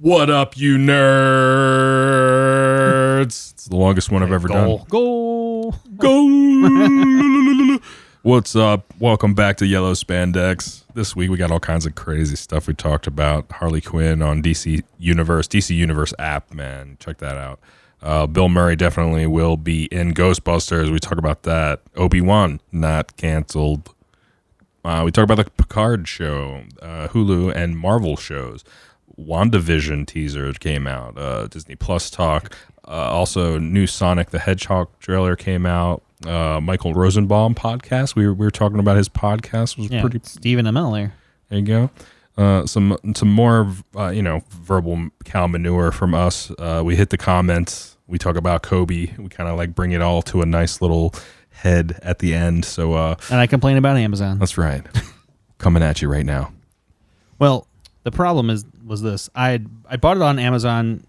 What up, you nerds? It's the longest one I've ever done. Go. What's up? Welcome back to Yellow Spandex. This week we got all kinds of crazy stuff we talked about. Harley Quinn on DC Universe app, man. Check that out. Bill Murray definitely will be in Ghostbusters. We talk about that. Obi-Wan not canceled. We talk about the Picard show, Hulu and Marvel shows. WandaVision teaser came out. Disney Plus talk. Also, new Sonic the Hedgehog trailer came out. Michael Rosenbaum podcast. We were talking about his podcast. Was pretty. Stephen Amell there. There you go. Some more verbal cow manure from us. We hit the comments. We talk about Kobe. We kind of like bring it all to a nice little head at the end. So and I complain about Amazon. That's right. Coming at you right now. Well, the problem was this. I bought it on Amazon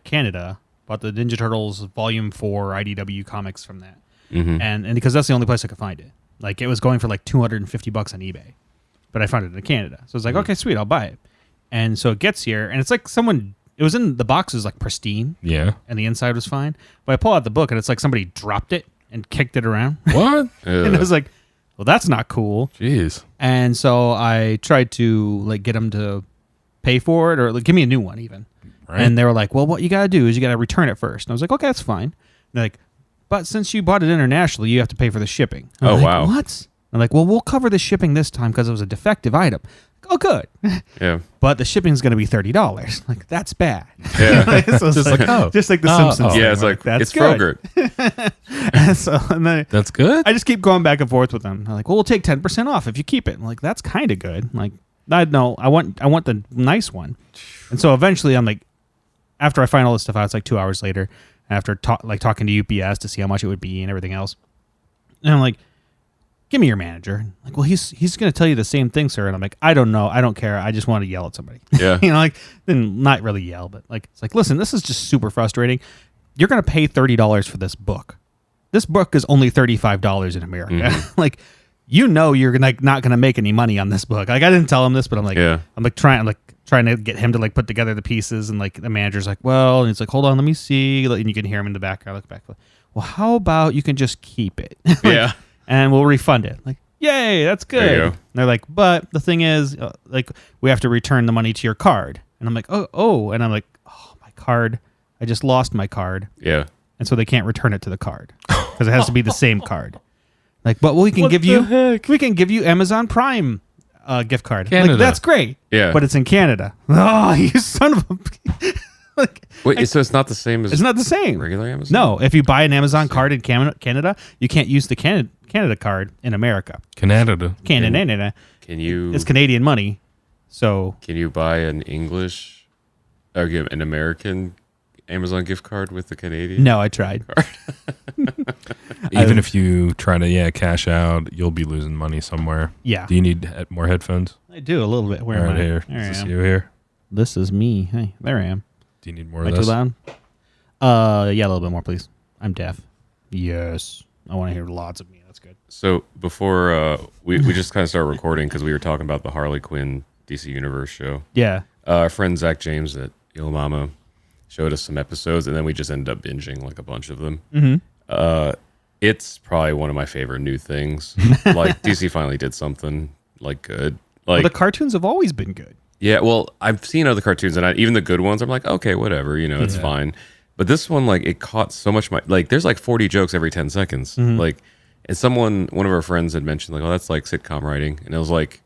Canada. Bought the Ninja Turtles Volume 4 IDW comics from that. Mm-hmm. And because that's the only place I could find it. Like, it was going for like $250 on eBay. But I found it in Canada. So I was like, okay, sweet, I'll buy it. And so it gets here, and it's like it was in the box, was like pristine. Yeah. And the inside was fine. But I pull out the book, and it's like somebody dropped it and kicked it around. What? And I was like, well, that's not cool. Jeez. And so I tried to like get them to pay for it or like, give me a new one even. Right. And they were like, well, what you got to do is you got to return it first. And I was like, okay, that's fine. And they're like, but since you bought it internationally, you have to pay for the shipping. Oh, like, wow. What? I'm like, well, we'll cover the shipping this time because it was a defective item. Oh, good. Yeah. But the shipping's going to be $30. Like, that's bad. Yeah. So just like the Simpsons. Yeah, it's like, that's it's good. Frogurt. and then That's good? I just keep going back and forth with them. They're like, well, we'll take 10% off if you keep it. I'm like, that's kind of good. I'm like, I want the nice one. And so eventually I'm like, after I find all this stuff out, it's like 2 hours later, after talking to UPS to see how much it would be and everything else. And I'm like, give me your manager. Like, well, he's going to tell you the same thing, sir. And I'm like, I don't know. I don't care. I just want to yell at somebody. Yeah. like, then not really yell, but like, it's like, listen, this is just super frustrating. You're going to pay $30 for this book. This book is only $35 in America. Mm-hmm. Like, you're not going to make any money on this book. Like, I didn't tell him this, but I'm like, trying to get him to like put together the pieces, and like the manager's like, well, and it's like, hold on, let me see, and you can hear him in the background. Look back, well, how about you can just keep it? Yeah, and we'll refund it. Like, yay, that's good. There you go. And they're like, but the thing is, like, we have to return the money to your card. And I'm like, oh, and I'm like, oh, my card, I just lost my card. Yeah, and so they can't return it to the card because it has to be the same card. Like, but we can give you Amazon Prime gift card. Canada. Like, that's great. Yeah, but it's in Canada. Oh, you son of a! Like, wait, so it's not the same as it's not the same regular Amazon? No, if you buy an Amazon card in Canada, you can't use the Canada card in America. Canada. Can you? It's Canadian money. So can you buy an English or an American Amazon gift card with the Canadian? No, I tried. Even if you try to cash out, you'll be losing money somewhere. Yeah. Do you need more headphones? I do a little bit. Where am I? Here. There Is this you here? This is me. Hey, there I am. Do you need more am of this? Too loud? Yeah, a little bit more, please. I'm deaf. Yes. I want to hear lots of me. That's good. So before we just kind of started recording because we were talking about the Harley Quinn DC Universe show. Yeah. Our friend Zach James at Yo Mama showed us some episodes, and then we just ended up binging like a bunch of them. Mm-hmm. It's probably one of my favorite new things. Like, DC finally did something like good. Like, the cartoons have always been good. Yeah, well, I've seen other cartoons, and even the good ones, I'm like, okay, whatever, it's fine. But this one, like, it caught so much like, there's like 40 jokes every 10 seconds. Mm-hmm. Like, and one of our friends had mentioned, like, oh, that's like sitcom writing, and I was like,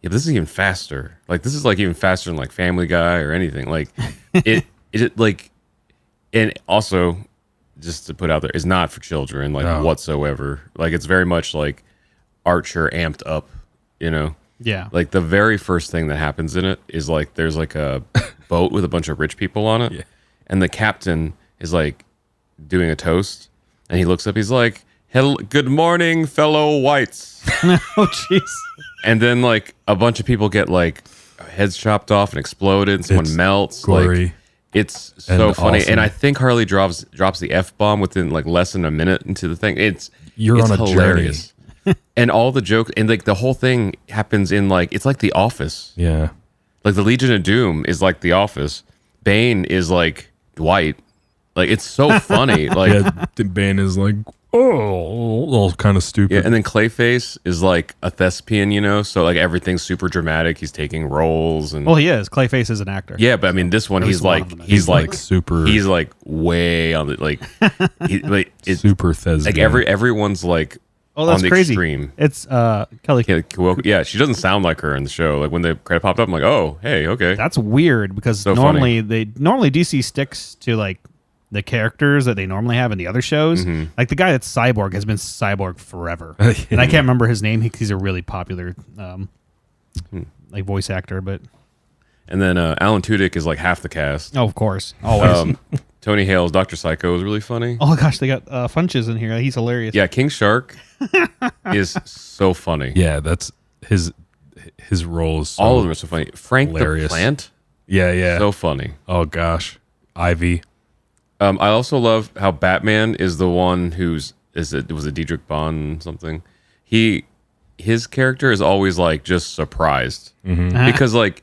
yeah, but this is even faster. Like, this is like even faster than like Family Guy or anything. Like, it like, and also, just to put out there, is not for children, like, whatsoever. Like, it's very much like Archer amped up, Yeah. Like, the very first thing that happens in it is like there's like a boat with a bunch of rich people on it, and the captain is like doing a toast, and he looks up, he's like, "Hello, good morning, fellow whites." Oh, jeez. And then like a bunch of people get like heads chopped off and exploded, and someone melts. Gory. Like, it's so funny, awesome. and I think Harley drops the F-bomb within like less than a minute into the thing. It's on a hilarious. And all the jokes, and like the whole thing happens in like, it's like The Office. Yeah. Like the Legion of Doom is like The Office, Bane is like Dwight. Like it's so funny. Like Yeah, Bane is like, all kind of stupid. yeah, and then Clayface is like a thespian, you know, so like everything's super dramatic. He's taking roles and Well, he is. Clayface is an actor. yeah, but I mean this one At he's least one like of them is. he's like super he's like way on the like it's super thespian. like everyone's like Oh, that's on the crazy. extreme. It's Kelly. Yeah, she doesn't sound like her in the show. Like when the credit popped up, I'm like, oh, hey, okay. That's weird because So normally DC sticks to like the characters that they normally have in the other shows. Mm-hmm. Like the guy that's Cyborg has been Cyborg forever, and I can't remember his name. He's a really popular like voice actor, but And then Alan Tudyk is like half the cast. of course, always. Tony Hale's Dr. Psycho is really funny. Oh gosh, they got Funches in here. He's hilarious. Yeah, King Shark is so funny. Yeah, that's his role is so All of them are so funny. Frank hilarious. the Plant, Yeah. so funny. Oh gosh, Ivy. I also love how Batman is the one was it Diedrich Bond something? His character is always like just surprised because like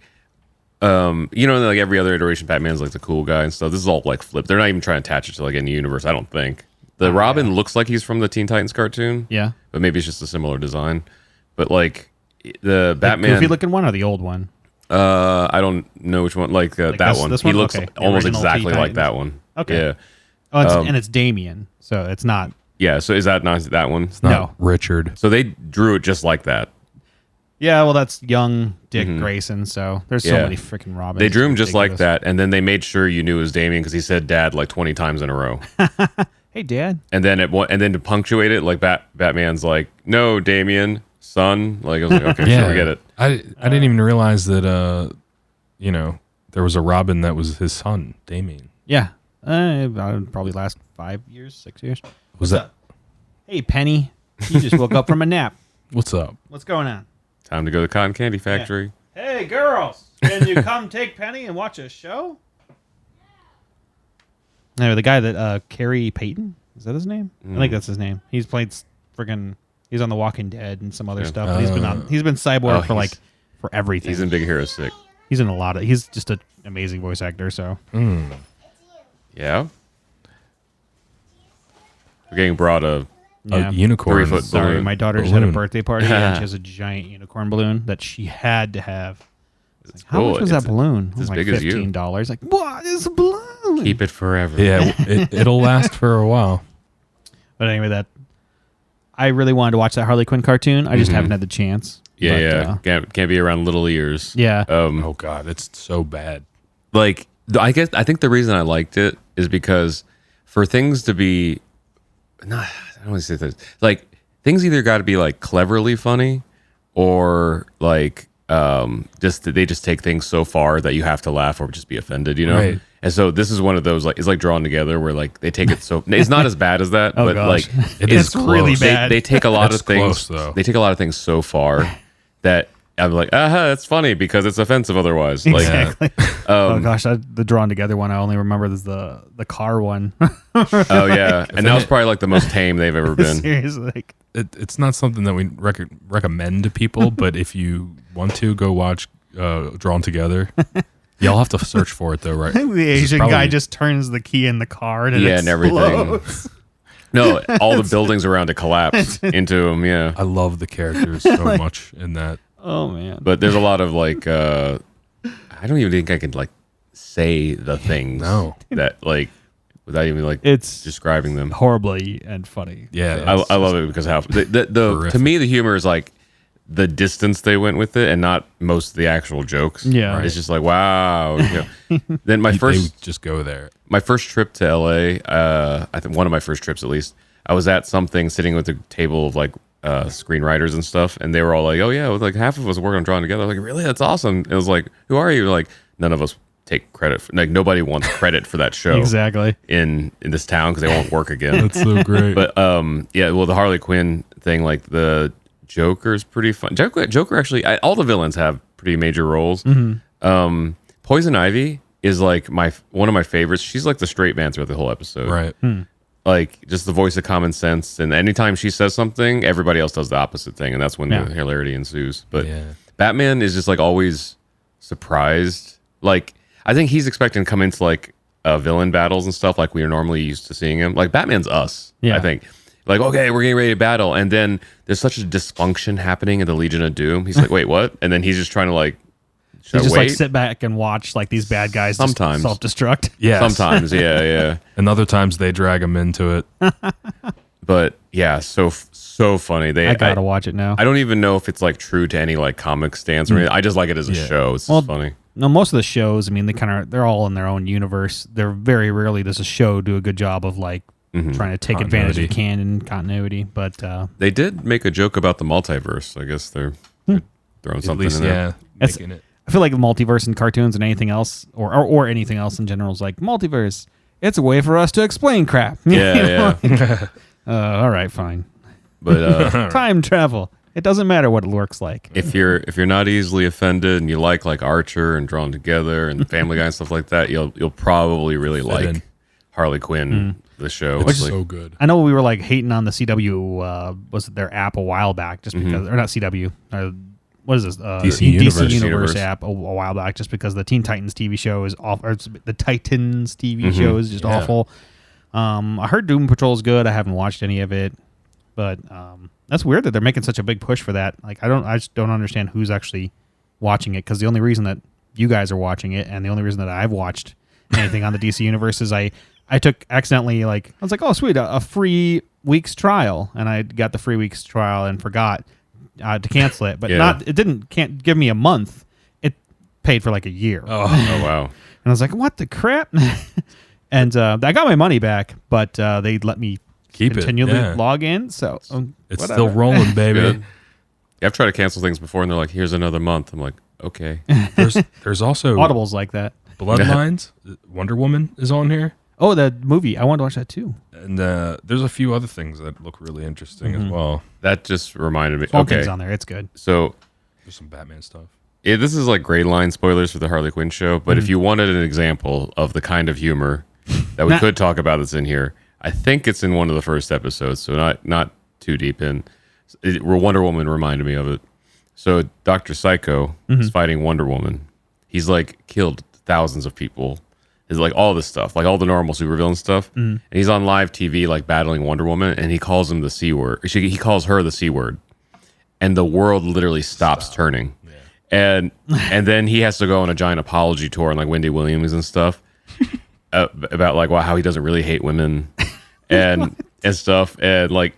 you know, like every other iteration, Batman's like the cool guy and stuff. This is all like flipped. They're not even trying to attach it to like any universe. I don't think the Robin looks like he's from the Teen Titans cartoon. Yeah. But maybe it's just a similar design. But like the Batman, goofy looking one or the old one? I don't know which one. Like that this- one, this he one? looks Okay. The almost original exactly Teen like that Titans. one. Okay. Yeah, Oh, and it's Damien, so it's not. yeah. So is that not that one? Not No. Richard. So they drew it just like that. Yeah, well, that's young Dick Grayson. So there's so Yeah. many freaking Robins. They drew It's him just like ridiculous. that, and then they made sure you knew it was Damien because he said "Dad" like 20 times in a row. Hey, Dad. And then to punctuate it, like Batman's like, "No, Damien, son." Like I was like, "Okay, sure, we get it." I didn't even realize that you know, there was a Robin that was his son, Damien. Yeah, probably last 5 years, 6 years. Was that? Hey, Penny, you just woke up from a nap. What's up? What's going on? Time to go to the Cotton Candy Factory. Hey, girls, can you come take Penny and watch a show? No, the guy that Carrie Payton, is that his name? I think that's his name. He's played he's on The Walking Dead and some other stuff. But he's been Cyborg for everything. He's in Big Hero 6. He's in a lot of. He's just an amazing voice actor. So Yeah. We're getting brought a A unicorn. 3-foot Sorry, balloon. my daughter just had a Balloon. birthday party and she has a giant unicorn balloon that she had to have. Like, how cool. much was that balloon? it's as like big as you. $15. Like, what is a balloon? Keep it forever. Yeah, it'll last for a while. But anyway, I really wanted to watch that Harley Quinn cartoon. I just haven't had the chance. Yeah, But, can't be around little ears. Yeah. Oh god, it's so bad. Like I think the reason I liked it is because for things to be not, I don't want to say this, like things either got to be like cleverly funny or like they just take things so far that you have to laugh or just be offended, you know. Right. And so this is one of those, like, it's like Drawn Together where like they take it so it's not as bad as that, but gosh. like It's really close. bad. they take a lot That's of things close, though. they take a lot of things so far that I'm like, that's funny because it's offensive otherwise. Like, Exactly. Oh gosh, the Drawn Together one I only remember is the car one. oh yeah, and that was probably like the most tame they've ever been. Seriously, like, It's not something that we recommend to people, but if you want to go watch Drawn Together, y'all have to search for it though, right? the This is Asian guy probably- just turns the key in the car and Yeah, it and everything. explodes. No, all the buildings around it collapse into them. Yeah, I love the characters so much in that. Oh man, but there's a lot of like, I don't even think I could like say the things No. that like without even like it's describing them. horribly and funny. Yeah, I love it because how the Horrific. to me the humor is like the distance they went with it and not most of the actual jokes. Yeah. Right. It's just like wow. You know. Then they would just go there. my first trip to LA, I think one of my first trips at least, I was at something sitting with a table of like screenwriters and stuff, and they were all like, "Oh yeah, like half of us work on Drawing Together." I was like, "Really? That's awesome." It was like, "Who are you?" Like, none of us take credit. Like, nobody wants credit for that show Exactly. in this town because they won't work again. That's so great. But yeah, well, the Harley Quinn thing, like the Joker's pretty fun. Joker actually, all the villains have pretty major roles. Poison Ivy is like one of my favorites. She's like the straight man throughout the whole episode. right. Like just the voice of common sense, and anytime she says something, everybody else does the opposite thing, and that's when Yeah. the hilarity ensues. But Yeah. Batman is just like always surprised. Like I think he's expecting to come into like villain battles and stuff like we are normally used to seeing him. Like Batman's us, Yeah. I think. Like, okay, we're getting ready to battle. And then there's such a dysfunction happening in the Legion of Doom. He's like, wait, what? And then he's just trying to like, You should I just wait? like sit back and watch like these bad guys Sometimes. self destruct. Yes. Sometimes, yeah. And other times they drag him into it. But yeah, so funny. I gotta watch it now. I don't even know if it's like true to any like comic stance or anything. I just like it as a show. It's just funny. No, most of the shows, I mean, they're all in their own universe. They're very rarely does a show do a good job of like trying to take advantage of canon continuity. But they did make a joke about the multiverse. I guess they're throwing At something least, in there. making it. I feel like the multiverse in cartoons and anything else, or anything else in general, is like multiverse. It's a way for us to explain crap. Yeah, yeah. All right, fine. But Time travel. It doesn't matter what it looks like. if you're not easily offended and you like Archer and Drawn Together and Family Guy and stuff like that, you'll probably really like in. Harley Quinn, the show. It's like, so good. I know we were like hating on the CW, was it their app a while back, just because, or not CW, what is this? DC Universe. app a while back, just because the Teen Titans TV show is awful, or the Titans TV show is just awful. I heard Doom Patrol is good. I haven't watched any of it, but that's weird that they're making such a big push for that. Like, I just don't understand who's actually watching it, because the only reason that you guys are watching it, and the only reason that I've watched anything on the DC Universe is I took accidentally, like, I was like, oh sweet, a free week's trial, and I got the free week's trial and forgot to cancel it, but can't give me a month. It paid for like a year. oh wow. And I was like, what the crap? And I got my money back, but they let me continually log in. So It's still rolling, baby. Good. Yeah, I've tried to cancel things before, and they're like, "Here's another month." I'm like, "Okay." There's also Audibles like that. Bloodlines. Wonder Woman is on here, Oh, the movie. I want to watch that too. and there's a few other things that look really interesting as well. That just reminded me. Swamp Okay, Thing's on there. It's good. so There's some Batman stuff. this is like grade line spoilers for the Harley Quinn show. But if you wanted an example of the kind of humor that we could talk about that's in here, I think it's in one of the first episodes. So not too deep in. Wonder Woman reminded me of it. So Dr. Psycho is fighting Wonder Woman. He's like killed thousands of people. Is like all this stuff, like all the normal supervillain stuff. And he's on live TV, like battling Wonder Woman, and he calls him the C word. He calls her the C word, and the world literally stops turning. Yeah. And then he has to go on a giant apology tour on like Wendy Williams and stuff about like how he doesn't really hate women and stuff, and like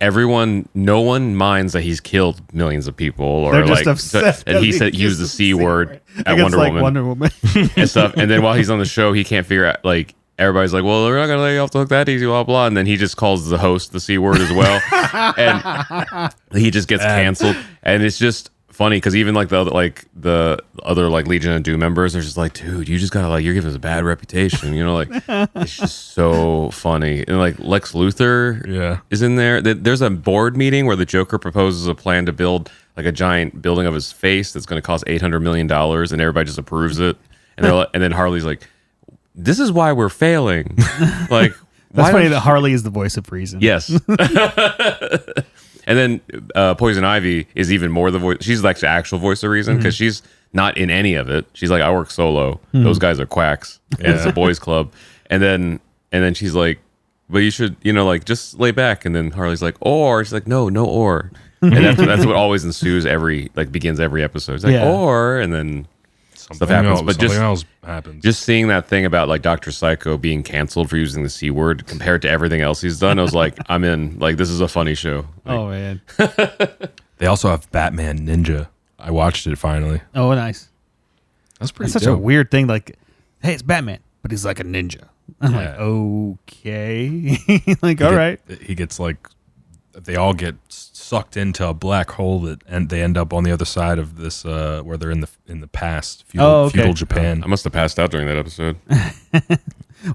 no one minds that he's killed millions of people, or They're just like upset and he that said he used the C word at Like, Wonder it's like Woman. Wonder Woman. And stuff. And then while he's on the show, he can't figure out, like, everybody's like, well, we're not going to let you off the hook that easy, blah, blah. And then he just calls the host the C word as well. And he just gets canceled. And it's just funny because even like the other like Legion of Doom members are just like, dude, you just got to like, you're giving us a bad reputation. You know, like, it's just so funny. And like Lex Luthor is in there. There's a board meeting where the Joker proposes a plan to build like a giant building of his face that's going to cost $800 million, and everybody just approves it. And they're like, and then Harley's like, "This is why we're failing." Like, That's funny that Harley is the voice of reason. yes. And then Poison Ivy is even more the voice. She's like the actual voice of reason because she's not in any of it. She's like, I work solo. Those guys are quacks. And it's a boys club. And then she's like, but you should, like just lay back. And then Harley's like, or she's like, no or. And that's what always ensues begins every episode. It's like, or, and then stuff happens. But something else happens. Just seeing that thing about like Dr. Psycho being canceled for using the C word compared to everything else he's done, I was like, I'm in. Like, this is a funny show. Like, Oh man. They also have Batman Ninja. I watched it finally. Oh, nice. That's pretty That's such a weird thing. Like, hey, it's Batman, but he's like a ninja. I'm like, Yeah. okay. Like, all right. He gets like, they all get sucked into a black hole and they end up on the other side of this, where they're in the past, feudal Japan. I must have passed out during that episode.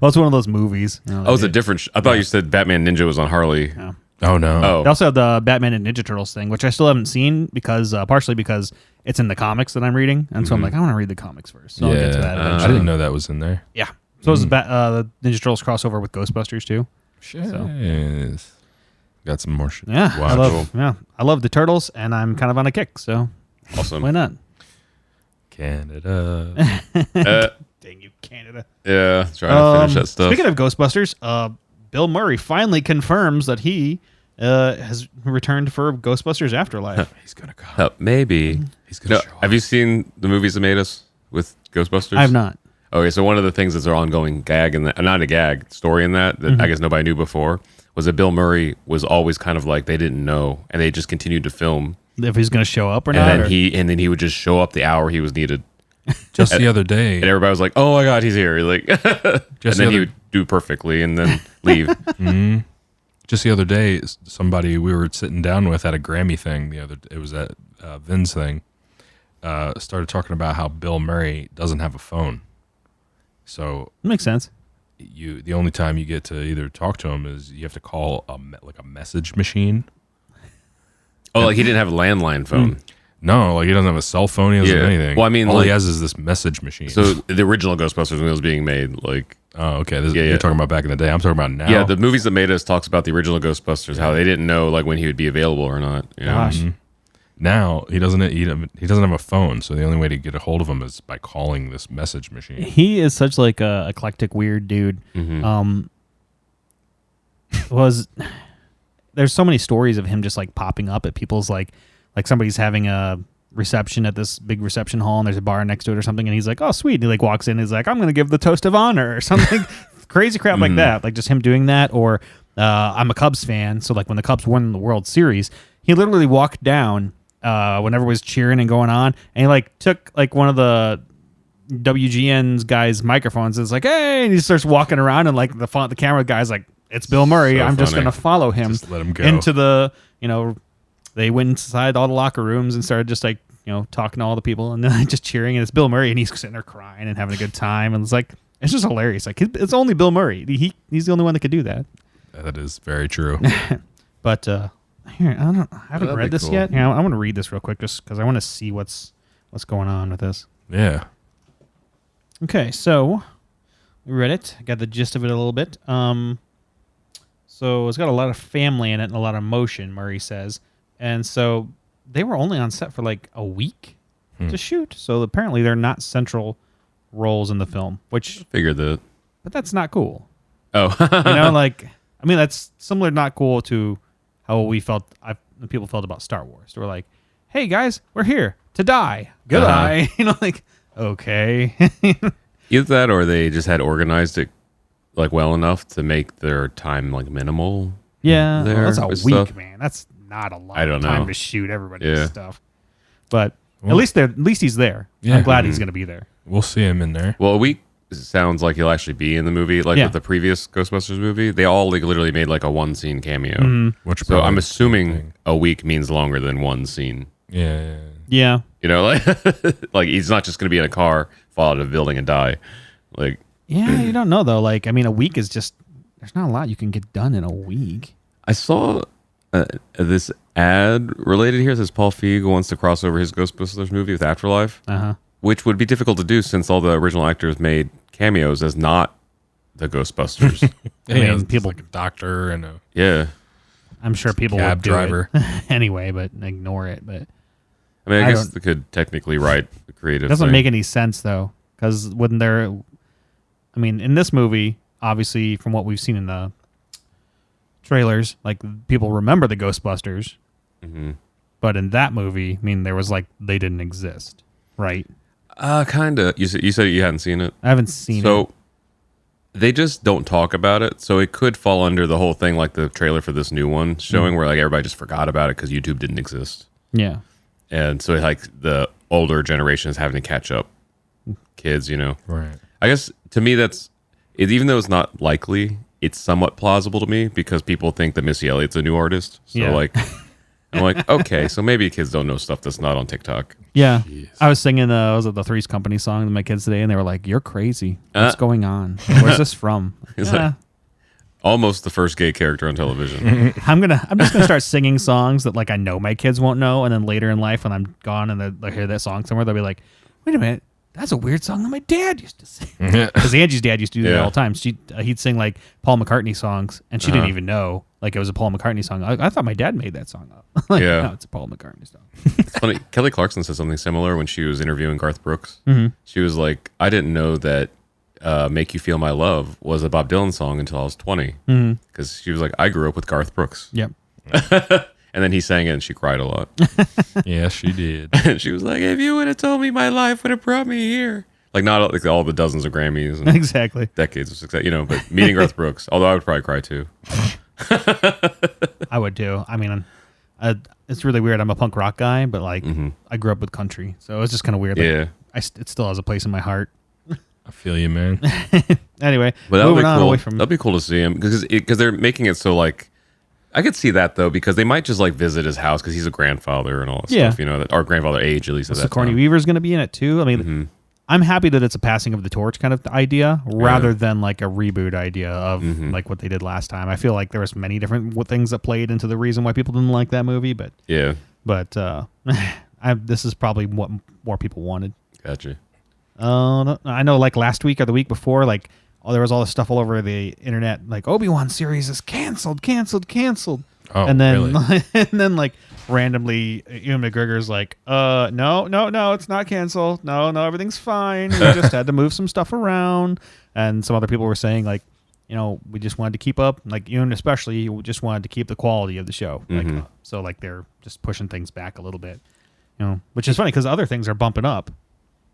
Well, it's one of those movies. Oh, it's a different. I thought you said Batman Ninja was on Harley. Yeah. Oh no! Oh, They also have the Batman and Ninja Turtles thing, which I still haven't seen because partially because it's in the comics that I'm reading, and so I'm like, I want to read the comics first. So I'll get to that I eventually. didn't know that was in there. Yeah. So is the Ninja Turtles crossover with Ghostbusters too. Yes. Got some more shit. Yeah, Wow. I love the Turtles, and I'm kind of on a kick. So awesome. why not? Canada. Dang you. Canada. Yeah, trying to finish that stuff. Speaking of Ghostbusters, Bill Murray finally confirms that he has returned for Ghostbusters Afterlife. He's gonna come. Maybe. He's gonna show up. Have you seen the movies that made us with Ghostbusters? I have not. Okay, so one of the things that's an ongoing gag in that, not a gag, story in that I guess nobody knew before, was that Bill Murray was always kind of like they didn't know, and they just continued to film. If he's going to show up or And not? then he would just show up the hour he was needed. Just the other day, And everybody was like, "Oh my god, he's here!" Like, and then he would do perfectly and then leave. just the other day, somebody we were sitting down with at a Grammy thing. It was at Vin's thing. Started talking about how Bill Murray doesn't have a phone, so Makes sense. the only time you get to either talk to him is you have to call a message machine. Oh, like he didn't have a landline phone. No, like he doesn't have a cell phone. He doesn't have anything. Well, I mean, all he like- has is this message machine. So the original Ghostbusters when it was being made, like, oh, okay. Yeah. You're talking about back in the day. I'm talking about now. yeah, the movies that made us talks about the original Ghostbusters, how they didn't know like when he would be available or not. You know? Gosh. Now he doesn't have a phone, so the only way to get a hold of him is by calling this message machine. He is such like a eclectic weird dude. There's so many stories of him just like popping up at people's like somebody's having a reception at this big reception hall and there's a bar next to it or something, and he's like, oh sweet, and he like walks in and he's like, I'm gonna give the toast of honor or something. Crazy crap like that, like just him doing that. Or I'm a Cubs fan, so like when the Cubs won the World Series, he literally walked down when everyone was cheering and going on, and he like took like one of the WGN's guys' microphones and it's like, hey, and he starts walking around, and like the camera guy's like, it's Bill Murray. So I'm just funny. gonna follow him, Just let him go. into the, they went inside all the locker rooms and started just like, talking to all the people and then just cheering, and it's Bill Murray and he's sitting there crying and having a good time, and it's like, it's just hilarious. Like it's only Bill Murray. He's the only one that could do that. That is very true. But here, I haven't That'd read be this cool. yet. I want to read this real quick just because I want to see what's going on with this. Yeah. Okay, so we read it. I got the gist of it a little bit. So it's got a lot of family in it and a lot of emotion, Murray says. And so they were only on set for like a week to shoot. So apparently they're not central roles in the film, which, Figured that. but that's not cool. Oh, That's similar, not cool to how people felt about Star Wars. They were like, hey guys, we're here to die. Goodbye. Okay. either that or they just had organized it like well enough to make their time like minimal. Yeah, There that's a with week, stuff. man. That's not a lot I don't of time know. to shoot everybody's Yeah. stuff. But Well- at least he's there. Yeah. I'm glad he's going to be there. We'll see him in there. Well, a week sounds like he'll actually be in the movie. Like Yeah. with the previous Ghostbusters movie, they all like literally made like a one scene cameo. Which So I'm probably- assuming a week means longer than one scene. Yeah. Yeah. Like he's not just going to be in a car, fall out of a building, and die. Like Yeah, you don't know though. Like, I mean, a week is just, there's not a lot you can get done in a week. I saw this ad related here. It says Paul Feig wants to cross over his Ghostbusters movie with Afterlife, which would be difficult to do since all the original actors made cameos as not the Ghostbusters. I mean, mean, people- people like a doctor and a Yeah. I'm sure people cab would do driver. it anyway, but ignore it. But I mean, I I guess don't- they could technically write a creative it doesn't thing. make any sense though. Because wouldn't there, I mean, in this movie, obviously from what we've seen in the trailers, like people remember the Ghostbusters. But in that movie, I mean, there was like, they didn't exist, right? Kind of. You said you hadn't seen it. I haven't seen it. So they just don't talk about it. So it could fall under the whole thing like the trailer for this new one showing where like everybody just forgot about it because YouTube didn't exist. Yeah. And so like the older generation is having to catch up kids, right. I guess to me even though it's not likely, it's somewhat plausible to me because people think that Missy Elliott's a new artist. So Yeah. like I'm like, okay, so maybe kids don't know stuff that's not on TikTok. Yeah. Jeez. I was singing the Three's Company song to my kids today, and they were like, you're crazy. What's Uh. going on? Where's this from? It's like- Almost the first gay character on television. I'm just gonna start singing songs that like I know my kids won't know, and then later in life when I'm gone and they hear that song somewhere, they'll be like, wait a minute, that's a weird song that my dad used to sing. Because Angie's dad used to do that Yeah. all the time. He'd sing like Paul McCartney songs, and she didn't even know like it was a Paul McCartney song. I thought my dad made that song up. Like, Yeah. no, it's a Paul McCartney song. It's funny. Kelly Clarkson said something similar when she was interviewing Garth Brooks. She was like, I didn't know that "Make You Feel My Love" was a Bob Dylan song until I was 20, because she was like, "I grew up with Garth Brooks." Yep. And then he sang it, and she cried a lot. Yeah, she did. And she was like, "If you would have told me my life would have brought me here." Like, not like all the dozens of Grammys and Exactly. decades of success, but meeting Garth Brooks, although I would probably cry too. I would too. I mean, it's really weird. I'm a punk rock guy, but like I grew up with country, so it's just kind of weird. Yeah. It still has a place in my heart. I feel you, man. Anyway, But that would moving be on cool. away from That'd be cool to see him, because they're making it so like, I could see that though, because they might just like visit his house because he's a grandfather and all that stuff, that our grandfather age at least at that Sigourney time. Weaver's going to be in it too. I mean, I'm happy that it's a passing of the torch kind of idea rather than like a reboot idea of like what they did last time. I feel like there was many different things that played into the reason why people didn't like that movie, but this is probably what more people wanted. Gotcha. I know like last week or the week before, like there was all this stuff all over the internet, like Obi-Wan series is canceled. Oh, and then really? and then like randomly Ewan McGregor's like, no, it's not canceled. No, everything's fine. We just had to move some stuff around. And some other people were saying like, we just wanted to keep up, like Ewan especially, we just wanted to keep the quality of the show. Like, so like they're just pushing things back a little bit, which is funny because other things are bumping up.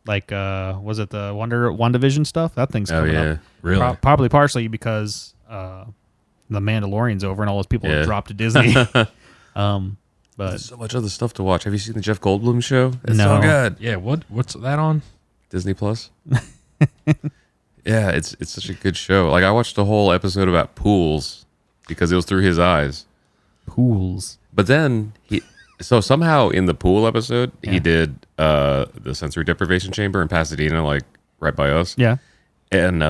Like, was it the WandaVision stuff? That thing's coming up. Really? Probably partially because the Mandalorian's over and all those people have dropped to Disney. But There's so much other stuff to watch. Have you seen the Jeff Goldblum show? It's No. so good. Yeah. What's that on? Disney Plus. Yeah, it's such a good show. Like, I watched a whole episode about pools because it was through his eyes. pools. But then so somehow in the pool episode, he did the sensory deprivation chamber in Pasadena, like right by us. Yeah. And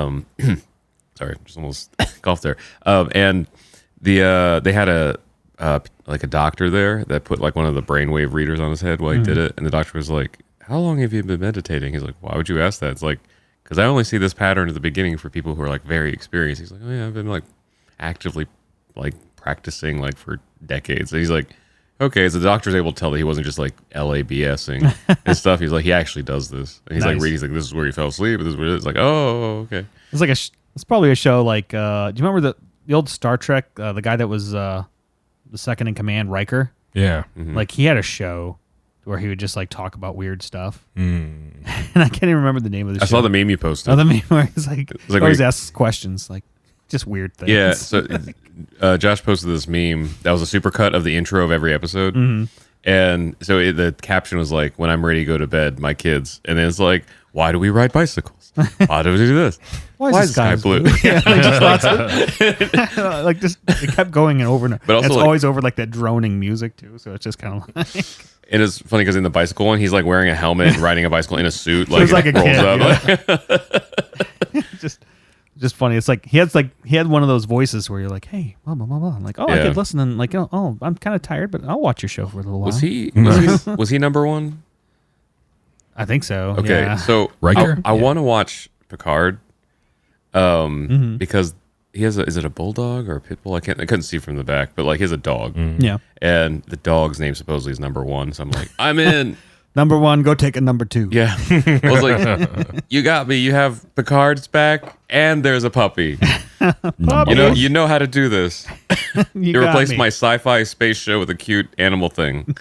sorry, just almost coughed there. And they had a doctor there that put like one of the brainwave readers on his head while he did it, and the doctor was like, "How long have you been meditating?" He's like, "Why would you ask that?" It's like, because I only see this pattern at the beginning for people who are like very experienced. He's like, "Oh yeah, I've been like actively like practicing like for decades." And he's like, "Okay," so the doctor's able to tell that he wasn't just like LABSing and stuff. He's like, he actually does this, and he's like reading. He's like, "This is where he fell asleep. This is what it is." Like, oh, okay. It's like it's probably a show like, do you remember the old Star Trek, the guy that was the second in command, Riker? Yeah. Like he had a show where he would just like talk about weird stuff. Mm. And I can't even remember the name of the show. I saw the meme you posted. Oh, the meme where he's like, like always asks questions, like just weird things. Yeah, so Josh posted this meme that was a supercut of the intro of every episode, and so the caption was like, "When I'm ready to go to bed, my kids," and then it's like, "Why do we ride bicycles? Why do we do this? Why is the sky blue?" Yeah, like just lots of, like just it kept going and over and over. But also, it's like- always over like that droning music too, so it's just kind of like And it's funny because in the bicycle one, he's like wearing a helmet and riding a bicycle in a suit, like, it's like a rolls kid, up. just funny. It's like he had one of those voices where you're like, hey, blah blah blah blah. I'm like, oh, I Yeah. could listen and like, oh, I'm kind of tired, but I'll watch your show for a little while. Was he number one? I think so. Okay, yeah. so Riker? I want to watch Picard, because he has is it a bulldog or a pit bull? I couldn't see from the back, but like he has a dog, Yeah. and the dog's name supposedly is number one. So I'm like, I'm in. Number one, go take a number two. Yeah, I was like, you got me. You have Picard's back, and there's a puppy. You know how to do this. You got replaced me. my sci-fi space show with a cute animal thing.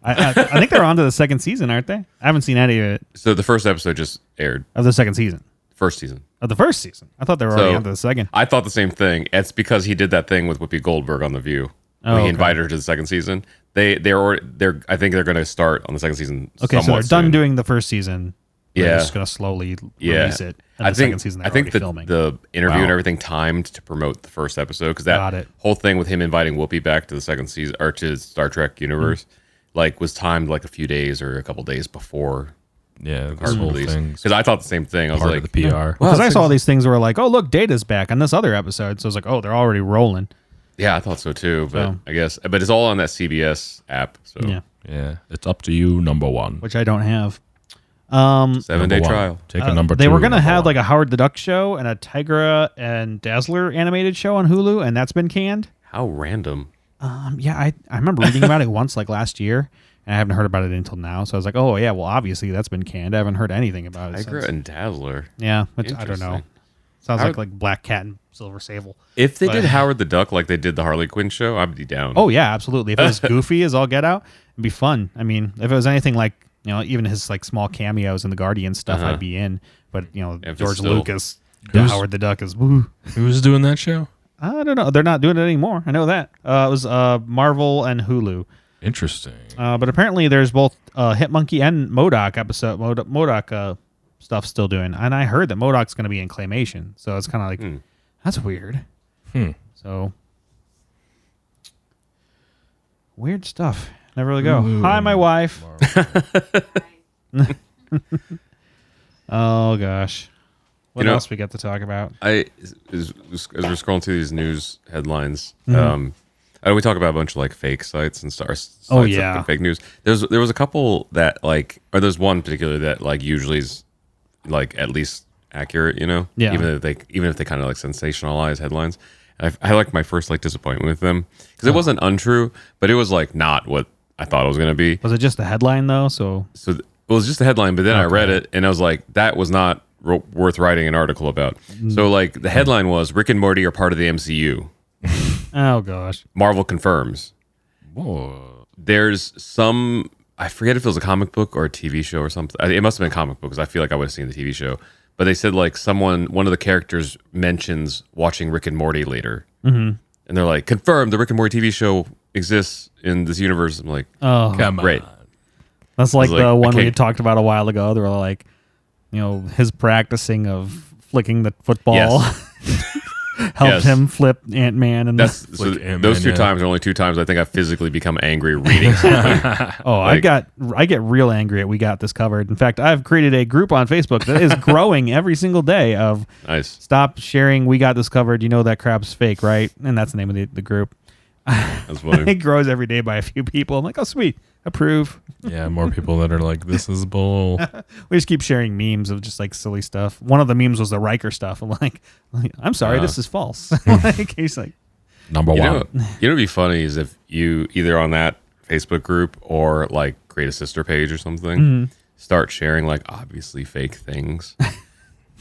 I think they're on to the second season, aren't they? I haven't seen any of it So the first episode just aired. of the second season. First season. Of the first season. I thought they were already on to the second. I thought the same thing. It's because he did that thing with Whoopi Goldberg on The View. When he invited her to the second season. I think they're going to start on the second season. Okay, so they're done soon. doing the first season. They're Yeah. just going to slowly Yeah. release it. And I the think second season I they're think already filming. the interview and Wow. everything timed to promote the first episode, because Got that it. whole thing with him inviting Whoopi back to the second season or to Star Trek universe, like was timed like a few days or a couple days before Yeah. the This whole release. thing's Because I thought the same thing. I was part like, of the PR. Because I saw these things where like, oh, look, Data's back on this other episode. So I was like, oh, they're already rolling. yeah, I thought so too. But So- I guess, but it's all on that CBS app. So Yeah, Yeah. It's up to you, number one. which I don't have. 7-day Number one. trial. Take a number two. They were going to number have one. like a Howard the Duck show and a Tigra and Dazzler animated show on Hulu, and that's been canned. How random. Yeah, I remember reading about it once like last year, and I haven't heard about it until now. So I was like, oh, yeah, well, obviously that's been canned. I haven't heard anything about it Tigra since. and Dazzler. Yeah, which I don't know. Interesting. Sounds like Black Cat and Silver Sable. If they did Howard the Duck like they did the Harley Quinn show, I'd be down. Oh yeah, absolutely. If it was goofy as all get out, it'd be fun. I mean, if it was anything like, even his like small cameos in the Guardian stuff, I'd be in. But George Lucas, Howard the Duck is woo. Who was doing that show? I don't know. They're not doing it anymore. I know that. It was Marvel and Hulu. Interesting. But apparently there's both Hitmonkey and MODOK episode. MODOK stuff still doing. And I heard that MODOK's going to be in Claymation. So it's kind of like, that's weird. So, weird stuff. Never really go. Ooh. Hi, my wife. Oh, gosh. What else we got to talk about? As we're scrolling through these news headlines, we talk about a bunch of like fake sites and sites and fake news. There was a couple that there's one particular that like usually is like at least accurate, even if they kind of like sensationalize headlines. And I like my first like disappointment with them because it wasn't untrue, but it was like not what I thought it was going to be. Was it just the headline though? So it was just a headline, but then I read it and I was like, that was not worth writing an article about. So like the headline was Rick and Morty are part of the MCU. Oh gosh. Marvel confirms. Whoa. There's some, I forget if it was a comic book or a TV show or something. It must have been a comic book because I feel like I would have seen the TV show. But they said like one of the characters mentions watching Rick and Morty later. And they're like, confirmed the Rick and Morty TV show exists in this universe. I'm like, oh, come great. on. That's like the one we had talked about a while ago. They were like, his practicing of flicking the football helped him flip Ant-Man. And those two times are only two times I think I've physically become angry reading something. I get real angry at We Got This Covered. In fact, I've created a group on Facebook that is growing every single day of stop sharing We Got This Covered. You know that crap's fake, right? And that's the name of the group. That's funny. It grows every day by a few people. I'm like, oh, sweet. Approve. Yeah, more people that are like, this is bull. We just keep sharing memes of just like silly stuff. One of the memes was the Riker stuff. I'm like I'm sorry, this is false. He's like, number one. What'd be funny is if you either on that Facebook group or like create a sister page or something, start sharing like obviously fake things,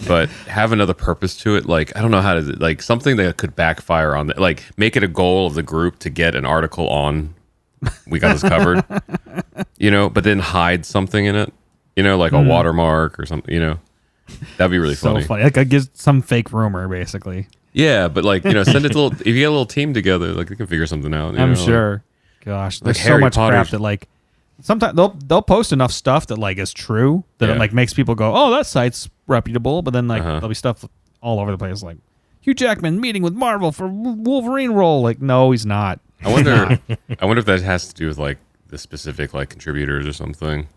but have another purpose to it. Like, I don't know how to, like something that could backfire on that. Like make it a goal of the group to get an article on We Got This Covered, but then hide something in it, like a watermark or something, that'd be really funny. So funny. Like I get some fake rumor basically. Yeah. But like, send it to if you get a little team together, like they can figure something out. I'm sure. Gosh, there's like so much crap that like sometimes they'll post enough stuff that like is true that it like makes people go, oh, that site's reputable. But then like there'll be stuff all over the place like Hugh Jackman meeting with Marvel for Wolverine role. Like, no, he's not. I wonder if that has to do with like the specific like contributors or something.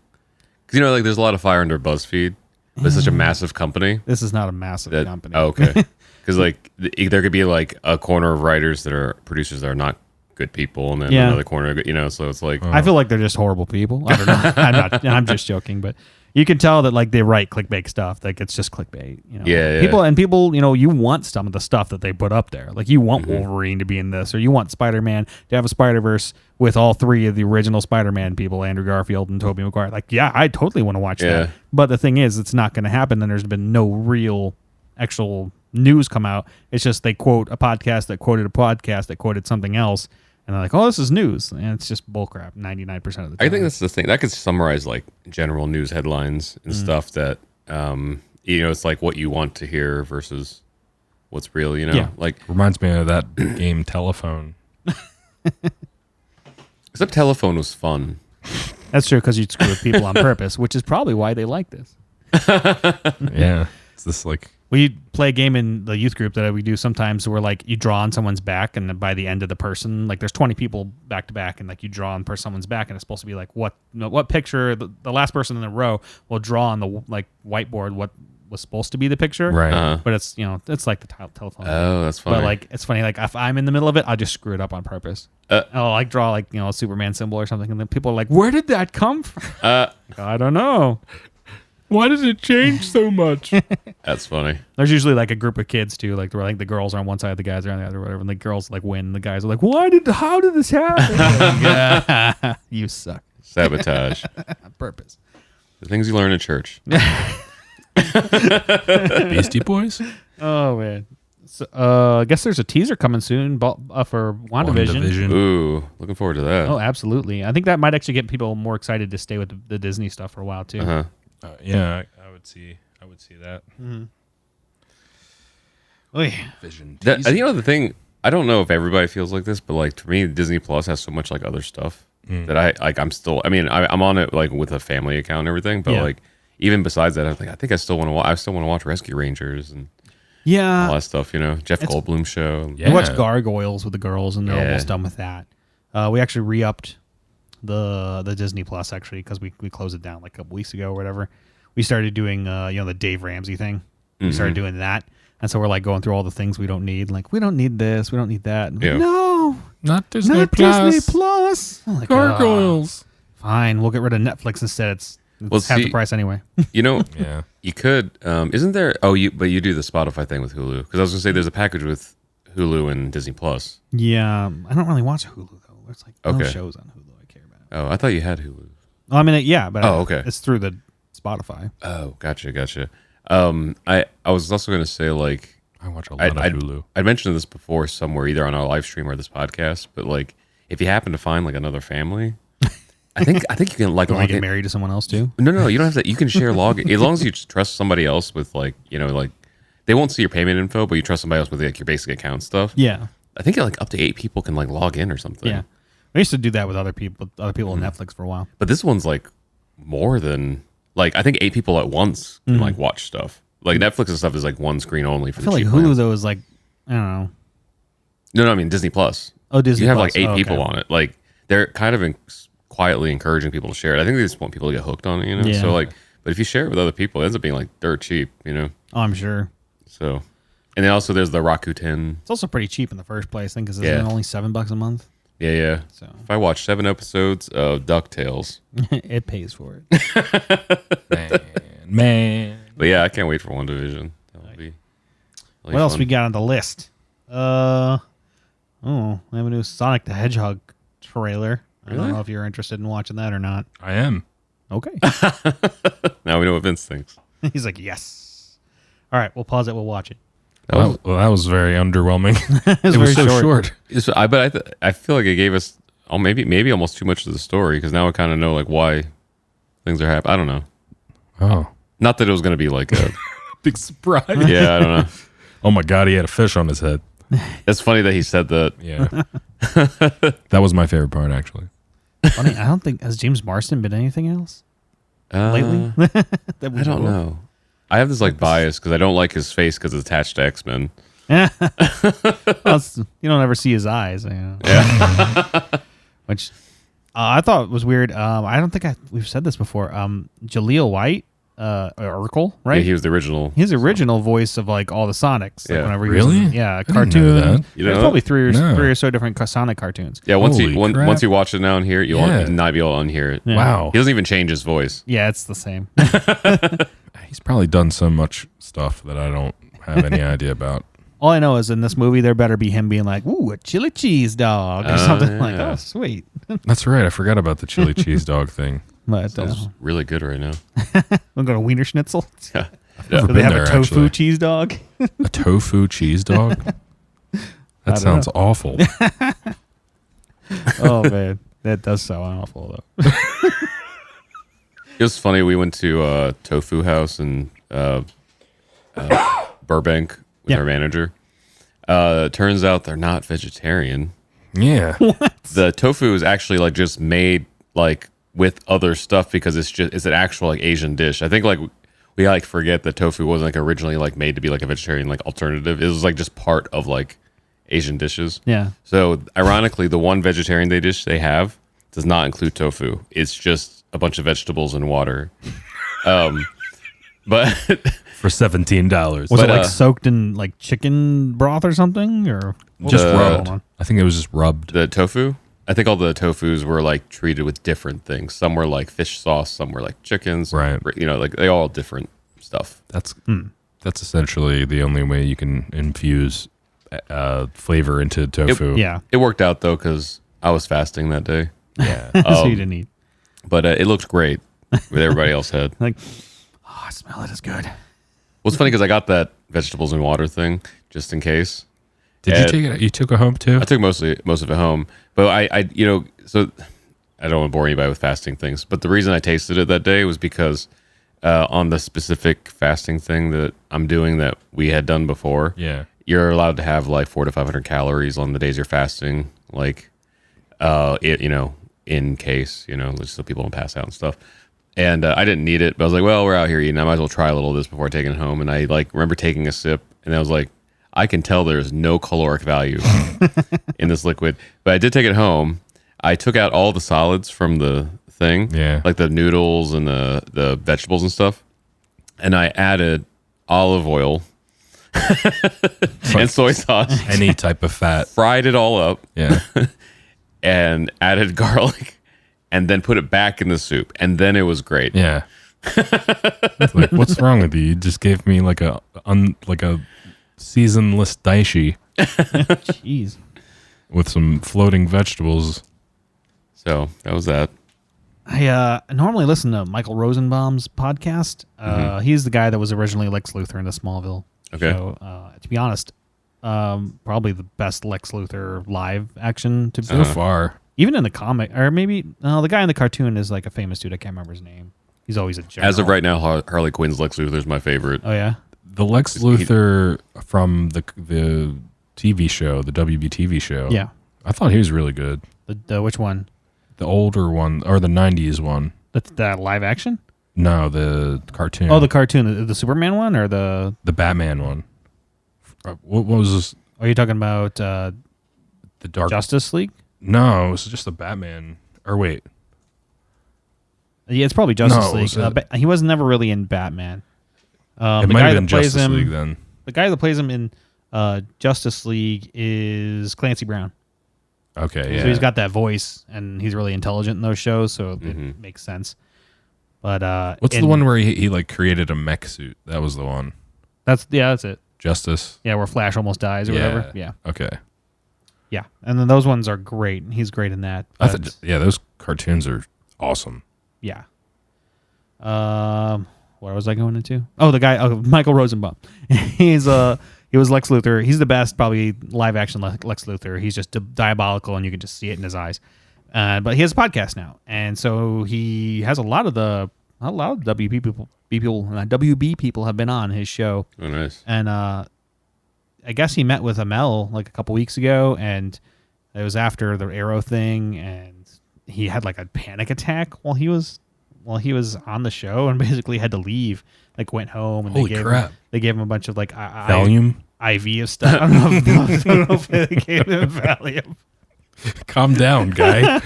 Because like there's a lot of fire under BuzzFeed, but it's such a massive company. This is not a massive company. Oh, okay. Because like there could be like a corner of writers that are producers that are not good people, and then another corner, So it's like I feel like they're just horrible people. I don't know. I'm just joking, but you can tell that like they write clickbait stuff. Like it's just clickbait. Yeah. People, you want some of the stuff that they put up there. Like you want Wolverine to be in this, or you want Spider-Man to have a Spider-Verse with all three of the original Spider-Man people, Andrew Garfield and Tobey Maguire. Like, yeah, I totally want to watch that. But the thing is, it's not going to happen. And there's been no real actual news come out. It's just they quote a podcast that quoted something else. And they're like, oh, this is news. And it's just bullcrap 99% of the time. I think that's the thing. That could summarize like general news headlines and stuff that, it's like what you want to hear versus what's real, Yeah. Like Reminds me of that game Telephone. Except Telephone was fun. That's true, because you screw with people on purpose, which is probably why they like this. Yeah. It's this like... We play a game in the youth group that we do sometimes where like you draw on someone's back, and by the end of the person, like there's 20 people back to back, and like you draw on someone's back, and it's supposed to be like what picture the last person in the row will draw on the like whiteboard what was supposed to be the picture, right? But it's it's like the telephone. Oh, that's funny. But like it's funny, like if I'm in the middle of it, I'll just screw it up on purpose. I'll like draw like a Superman symbol or something, and then people are like, "Where did that come from?" I don't know. Why does it change so much? That's funny. There's usually like a group of kids too, like where like the girls are on one side, the guys are on the other, or whatever. And the girls like win, the guys are like, how did this happen? You suck. Sabotage. On purpose. The things you learn in church. Beastie Boys? Oh man. So, I guess there's a teaser coming soon for WandaVision. Ooh, looking forward to that. Oh, absolutely. I think that might actually get people more excited to stay with the Disney stuff for a while too. Uh-huh. Yeah, I would see that. Oy. Vision. You know the thing, I don't know if everybody feels like this, but like to me, Disney Plus has so much like other stuff that I'm still. I mean, I'm on it like with a family account and everything, but like even besides that, I think I still want to. I still want to watch Rescue Rangers and all that stuff. You know, Jeff Goldblum show. We watched Gargoyles with the girls, and they're almost done with that. We actually re-upped the Disney Plus actually because we closed it down like a couple weeks ago or whatever. We started doing the Dave Ramsey thing. We started doing that. And so we're like going through all the things we don't need. Like, we don't need this. We don't need that. Like, no. Not Disney Plus. Disney Plus. Like, Gargoyles. Fine. We'll get rid of Netflix instead. It's half the price anyway. You know, Yeah. you could. Isn't there? Oh, but you do the Spotify thing with Hulu. Because I was going to say there's a package with Hulu and Disney Plus. Yeah. I don't really watch Hulu, though. There's like no shows on Hulu I care about. Oh, I thought you had Hulu. I mean, yeah. But okay. It's through the Spotify. Oh, gotcha. I was also going to say, like, I watch a lot of Hulu. I mentioned this before somewhere, either on our live stream or this podcast, but like, if you happen to find like another family, I think you can like Want to get married to someone else too? No, you don't have to. You can share login as long as you trust somebody else with like, like they won't see your payment info, but you trust somebody else with like your basic account stuff. Yeah. I think like up to 8 people can like log in or something. Yeah. I used to do that with other people on Netflix for a while. But this one's like more than like I think 8 people at once can like watch stuff. Like Netflix and stuff is like one screen only for I feel the like cheap Hulu plans. though is like, I don't know. No, I mean Disney Plus. Oh, Disney You have Plus. like 8 okay. people on it. Like they're kind of quietly encouraging people to share it. I think they just want people to get hooked on it, Yeah. So like, but if you share it with other people, it ends up being like dirt cheap, Oh, I'm sure. So, and then also there's the Rakuten. It's also pretty cheap in the first place, I think, because it's only $7 a month. Yeah. So if I watch 7 episodes of DuckTales, it pays for it. Man. but yeah, I can't wait for WandaVision. That'll be. What else we got on the list? We have a new Sonic the Hedgehog trailer. I don't know if you're interested in watching that or not. I am. Okay. Now we know what Vince thinks. He's like, yes. All right, we'll pause it. We'll watch it. That was very underwhelming. It was so short. I feel like it gave us maybe almost too much of the story because now I kind of know like why things are happening. I don't know. Oh. Not that it was going to be like a Big surprise. yeah. I don't know. Oh my God, he had a fish on his head. It's funny that he said that. Yeah. That was my favorite part, actually. Funny, I don't think has James Marsden been anything else lately. I don't know. I have this like bias because I don't like his face because it's attached to X-Men. Well, you don't ever see his eyes. Yeah. Which I thought was weird. I don't think we've said this before. Jaleel White, Urkel, right? Yeah, he was the original. His original voice of like all the Sonics. Like, Yeah. whenever he Really? was in, I didn't know cartoon. that. You There's know? probably three No. or so different Sonic cartoons. Yeah, once you Holy crap. once you watch it now and hear it, you'll not be able to unhear it. Yeah. Wow. He doesn't even change his voice. Yeah, it's the same. He's probably done so much stuff that I don't have any idea about. All I know is in this movie, there better be him being like, "Ooh, a chili cheese dog" or something like. yeah. Oh, sweet. That's right. I forgot about the chili cheese dog thing. But Sounds really good right now. we'll go to Wiener Schnitzel. Yeah. Never Do they been have there, a tofu actually. cheese dog? A tofu cheese dog? That don't sounds awful. Oh man, that does sound awful though. It was funny. We went to Tofu House in Burbank with our manager. Turns out they're not vegetarian. Yeah. The tofu is actually like just made like with other stuff because it's an actual like Asian dish. I think like we like forget that tofu wasn't like originally like made to be like a vegetarian like alternative. It was like just part of like Asian dishes. Yeah. So ironically, the one vegetarian dish they have does not include tofu. It's just a bunch of vegetables and water. But For $17. Was But, it like soaked in like chicken broth or something, or Just Uh, rubbed. hold on. I think it was just rubbed. the tofu, I think all the tofus were like treated with different things. Some were like fish sauce, some were like chickens. Right. You know, like they all different stuff. That's essentially the only way you can infuse flavor into tofu. Yeah. It worked out though because I was fasting that day, Yeah. So you didn't eat. but it looked great with everybody else had. Like, oh, I smell it. It's good. Well, it's funny because I got that vegetables and water thing just in case. Did you take it? You took it home too? I took most of it home, but I so I don't want to bore anybody with fasting things. But the reason I tasted it that day was because on the specific fasting thing that I'm doing that we had done before, you're allowed to have like 400 to 500 calories on the days you're fasting, like in case just so people don't pass out and stuff. And I didn't need it, but I was like, well, we're out here eating. I might as well try a little of this before taking it home. And I remember taking a sip, and I was like, I can tell there's no caloric value in this liquid. But I did take it home. I took out all the solids from the thing, like the noodles and the vegetables and stuff. And I added olive oil and soy sauce. Any type of fat. Fried it all up. Yeah. And added garlic. And then put it back in the soup. And then it was great. Yeah. It's like, what's wrong with you? You just gave me like a seasonless daishi. Jeez. With some floating vegetables. So that was that. I normally listen to Michael Rosenbaum's podcast. He's the guy that was originally Lex Luthor in the Smallville show. To be honest, probably the best Lex Luthor live action so far. Even in the comic, or maybe the guy in the cartoon is like a famous dude. I can't remember his name. He's always a general. As of right now, Harley Quinn's Lex Luthor is my favorite. Oh yeah, the Lex Luthor from the TV show, the WB TV show. Yeah, I thought he was really good. The which one? The older one or the 90s one? That live action? No, the cartoon. Oh, the cartoon, the Superman one or the Batman one? What was this? Are you talking about the Dark Justice League? No, it was just the Batman. Or wait. Yeah, it's probably Justice League. He was never really in Batman. It might have been Justice League then. The guy that plays him in Justice League is Clancy Brown. Okay, yeah. So he's got that voice, and he's really intelligent in those shows, so it makes sense. But what's the one where he like created a mech suit? That was the one. That's it. Justice. Yeah, where Flash almost dies or whatever. Yeah. Okay. Yeah, and then those ones are great. He's great in that. Those cartoons are awesome. Yeah. What was I going into? Oh, the guy, Michael Rosenbaum. He was Lex Luthor. He's the best, probably live action Lex Luthor. He's just diabolical, and you can just see it in his eyes. But he has a podcast now, and so he has a lot of WB people have been on his show. Oh, nice. And I guess he met with Amel like a couple weeks ago, and it was after the Arrow thing, and he had like a panic attack while he was on the show, and basically had to leave. Like went home, and Holy crap. They gave him a bunch of like Valium, IV of stuff. I don't know if they gave him Valium. Calm down, guy.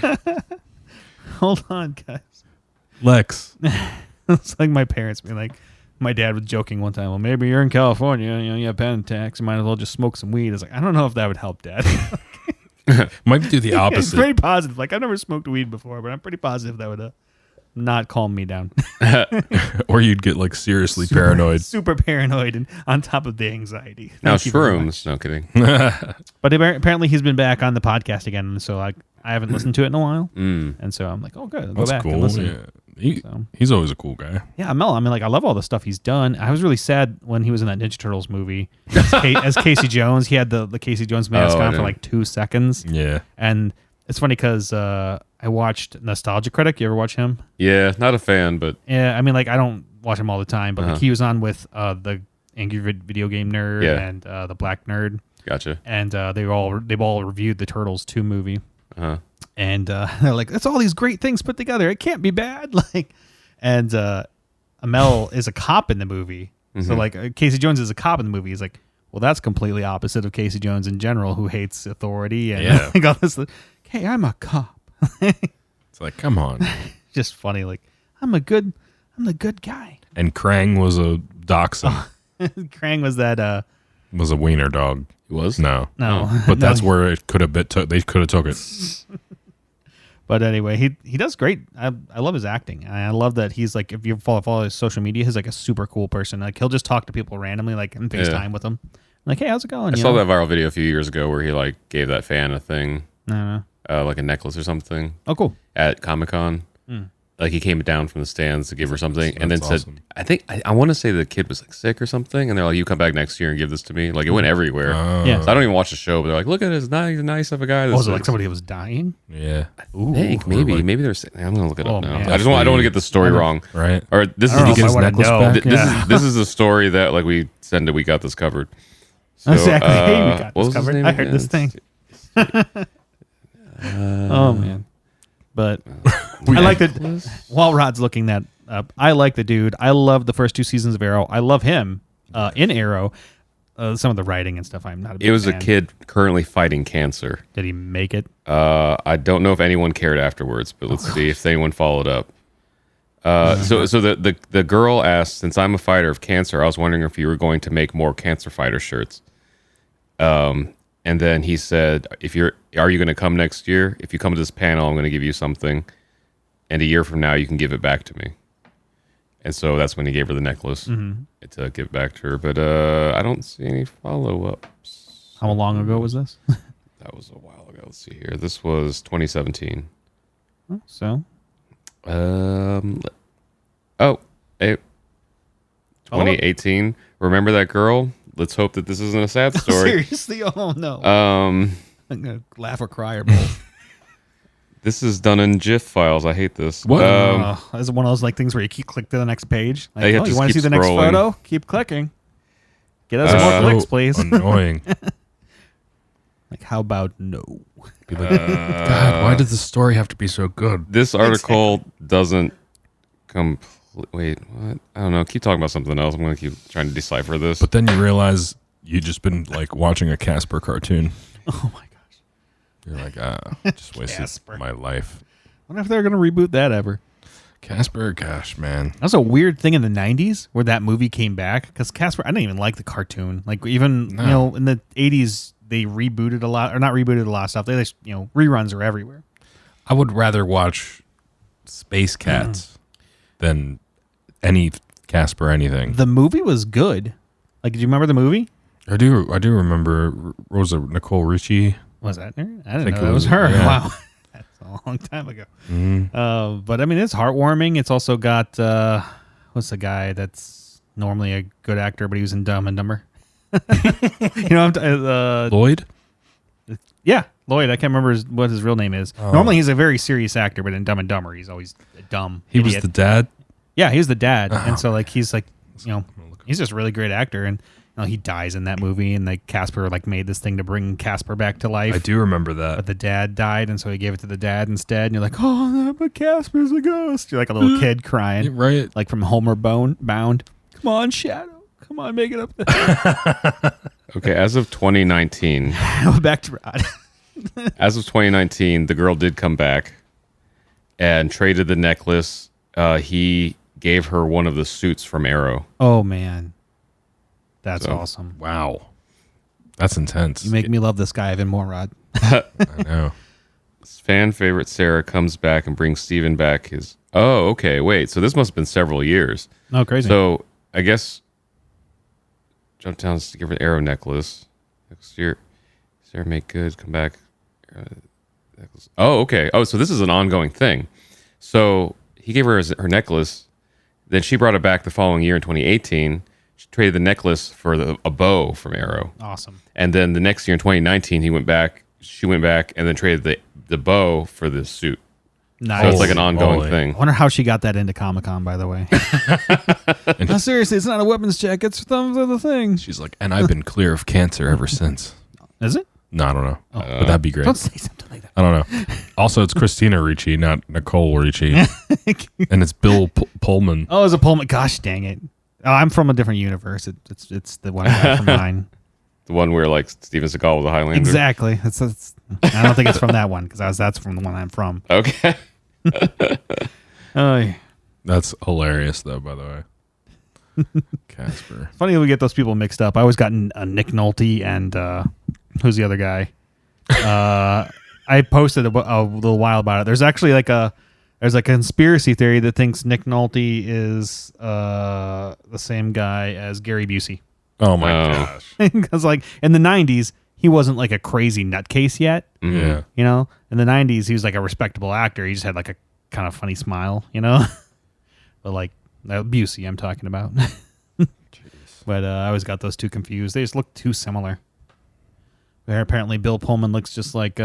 Hold on, guys. Lex. It's like my parents being like, my dad was joking one time. Well, maybe you're in California, you have panic attacks. You might as well just smoke some weed. It's like, I don't know if that would help, Dad. Might do the opposite. It's pretty positive. Like I've never smoked weed before, but I'm pretty positive that would not calm me down. Or you'd get like seriously paranoid. Super paranoid, and on top of the anxiety. Now shrooms. No kidding. But apparently he's been back on the podcast again, so like I haven't listened to it in a while, and so I'm like, oh good, I'll go back and listen. Yeah. He's always a cool guy. Yeah, Mel. I mean, like I love all the stuff he's done. I was really sad when he was in that Ninja Turtles movie as Casey Jones. He had the Casey Jones mask on for like 2 seconds. Yeah, and it's funny because I watched Nerdstalgia Critic. You ever watch him? Yeah, not a fan, but yeah, I mean, like I don't watch him all the time, but like, he was on with the Angry Video Game Nerd and the Black Nerd. Gotcha. And they've all reviewed the Turtles 2 movie. And they're like, it's all these great things put together. It can't be bad. And Amel is a cop in the movie. So like Casey Jones is a cop in the movie. He's like, well, that's completely opposite of Casey Jones in general, who hates authority and like all this. Hey, I'm a cop. It's like, come on. Just funny. Like I'm the good guy. And Krang was a dachshund. Krang was that. Was a wiener dog. He was? No. No, But that's where it could have been. They could have took it. But anyway, he does great. I love his acting. And I love that he's like, if you follow his social media, he's like a super cool person. Like he'll just talk to people randomly, like and FaceTime with them. Like, hey, how's it going? I saw that viral video a few years ago where he like gave that fan a thing, I don't know. like a necklace or something. Oh, cool. At Comic-Con. Like he came down from the stands to give her something, and then That's said, awesome. "I think I want to say the kid was like sick or something," and they're like, "You come back next year and give this to me." Like it went everywhere. Yeah. So I don't even watch the show, but they're like, "Look at this nice of a guy." Was it like somebody was dying? Yeah. I think maybe like- maybe there's. I'm gonna look it Oh, up now. man. I don't want to get the story wrong. Right. Or this I don't know is if I his wanna necklace know. back? Yeah. this is a story that like we said that we got this covered. So, Exactly. Hey, we got what this was his covered. name I heard again? this thing. Oh man. But I like that. While Rod's looking that up, I like the dude. I love the first 2 seasons of Arrow. I love him in Arrow. Some of the writing and stuff, I'm not a big It was fan. a kid currently fighting cancer. Did he make it? I don't know if anyone cared afterwards, but let's see if anyone followed up. So the girl asked, since I'm a fighter of cancer, I was wondering if you were going to make more cancer fighter shirts. And then he said, are you going to come next year? If you come to this panel, I'm going to give you something. And a year from now, you can give it back to me. And so that's when he gave her the necklace to give it back to her. But I don't see any follow-ups. How long ago was this? That was a while ago. Let's see here. This was 2017. So Hey, 2018. Remember that girl? Let's hope that this isn't a sad story. seriously? Oh no! Um, I'm gonna laugh or cry or both. this is done in GIF files. I hate this. What? This is one of those like things where you keep click to the next page. Like, Yeah, oh, you just want to keep see the next scrolling. photo? Keep clicking. Get us more clicks, please. Annoying. Like, how about no? Be like, God, why did the story have to be so good? This article doesn't wait, what? I don't know. Keep talking about something else. I'm going to keep trying to decipher this. But then you realize you just been like watching a Casper cartoon. Oh my gosh! You're like, just wasted Casper. my life. Wonder if they're gonna reboot that ever. Casper, gosh, man. That was a weird thing in the '90s where that movie came back because Casper. I didn't even like the cartoon. Like even in the '80s they rebooted a lot, or not rebooted a lot of stuff. They just reruns are everywhere. I would rather watch Space Cats than any Casper anything. The movie was good. Like, do you remember the movie? I do remember Rosa Nicole Richie. Was that her? I didn't think know it that was was- her. yeah. Wow, that's a long time ago. But I mean, it's heartwarming. It's also got what's the guy that's normally a good actor, but he was in Dumb and Dumber. Lloyd? Yeah, Lloyd. I can't remember what his real name is. Normally, he's a very serious actor, but in Dumb and Dumber, he's always a dumb. He idiot. was the dad? Yeah, he's the dad, and so like he's like look he's just a really great actor, and he dies in that movie, and like Casper like made this thing to bring Casper back to life. I do remember that. But the dad died, and so he gave it to the dad instead. And you're like, oh, no, but Casper's a ghost. You're like a little kid crying, Right. like from Homer Bound. Come on, Shadow. Come on, make it up there. Okay, as of 2019, Back to Rod. as of 2019, the girl did come back and traded the necklace. He gave her one of the suits from Arrow. Oh man, that's So- awesome. Wow. That's intense. You make me love this guy even more, Rod. I know. Fan favorite Sarah comes back and brings Steven back his. Oh, okay. Wait. So this must have been several years. Oh, crazy. So I guess jump down to give her an Arrow necklace. Next year, Sarah make good. Come back. Necklace. Oh, okay. Oh, so this is an ongoing thing. So he gave her her necklace. Then she brought it back the following year in 2018. She traded the necklace for a bow from Arrow. Awesome. And then the next year in 2019, he went back. She went back and then traded the bow for the suit. Nice. So it's like an ongoing moly. thing. I wonder how she got that into Comic-Con, by the way. No, seriously, it's not a weapons check. It's some other thing. She's like, and I've been clear of cancer ever since. Is it? No, I don't know. But that'd be great. Don't say something like that. I don't know. Also, it's Christina Ricci, not Nicole Ricci. And it's Bill Pullman. Oh, it's a Pullman. Gosh dang it. Oh, I'm from a different universe. It's the one I got from mine. The one where like Steven Seagal was a Highlander. Exactly. It's I don't think it's from that one because that's from the one I'm from. Okay. Oh, That's hilarious, though, by the way. Casper. funny we get those people mixed up. I always got Nick Nolte and who's the other guy? I posted a little while about it. There's actually there's a conspiracy theory that thinks Nick Nolte is the same guy as Gary Busey. Oh, my Oh. gosh. Because like in the 90s, he wasn't like a crazy nutcase yet. Yeah. You know, in the 90s, he was like a respectable actor. He just had like a kind of funny smile, you know. But like Busey, I'm talking about. But I always got those two confused. They just look too similar. Where apparently Bill Pullman looks just like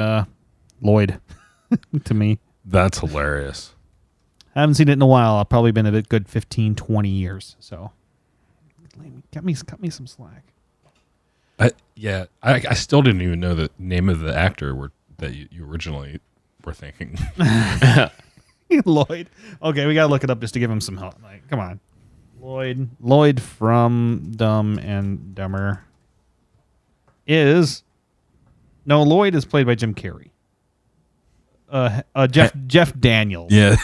Lloyd to me. That's hilarious. I haven't seen it in a while. I've probably been a good 15, 20 years. So cut me some slack. I still didn't even know the name of the actor that you originally were thinking. Lloyd. Okay, we gotta look it up just to give him some help. Like, come on, Lloyd from Dumb and Dumber Lloyd is played by Jim Carrey. Jeff Daniels. Yeah,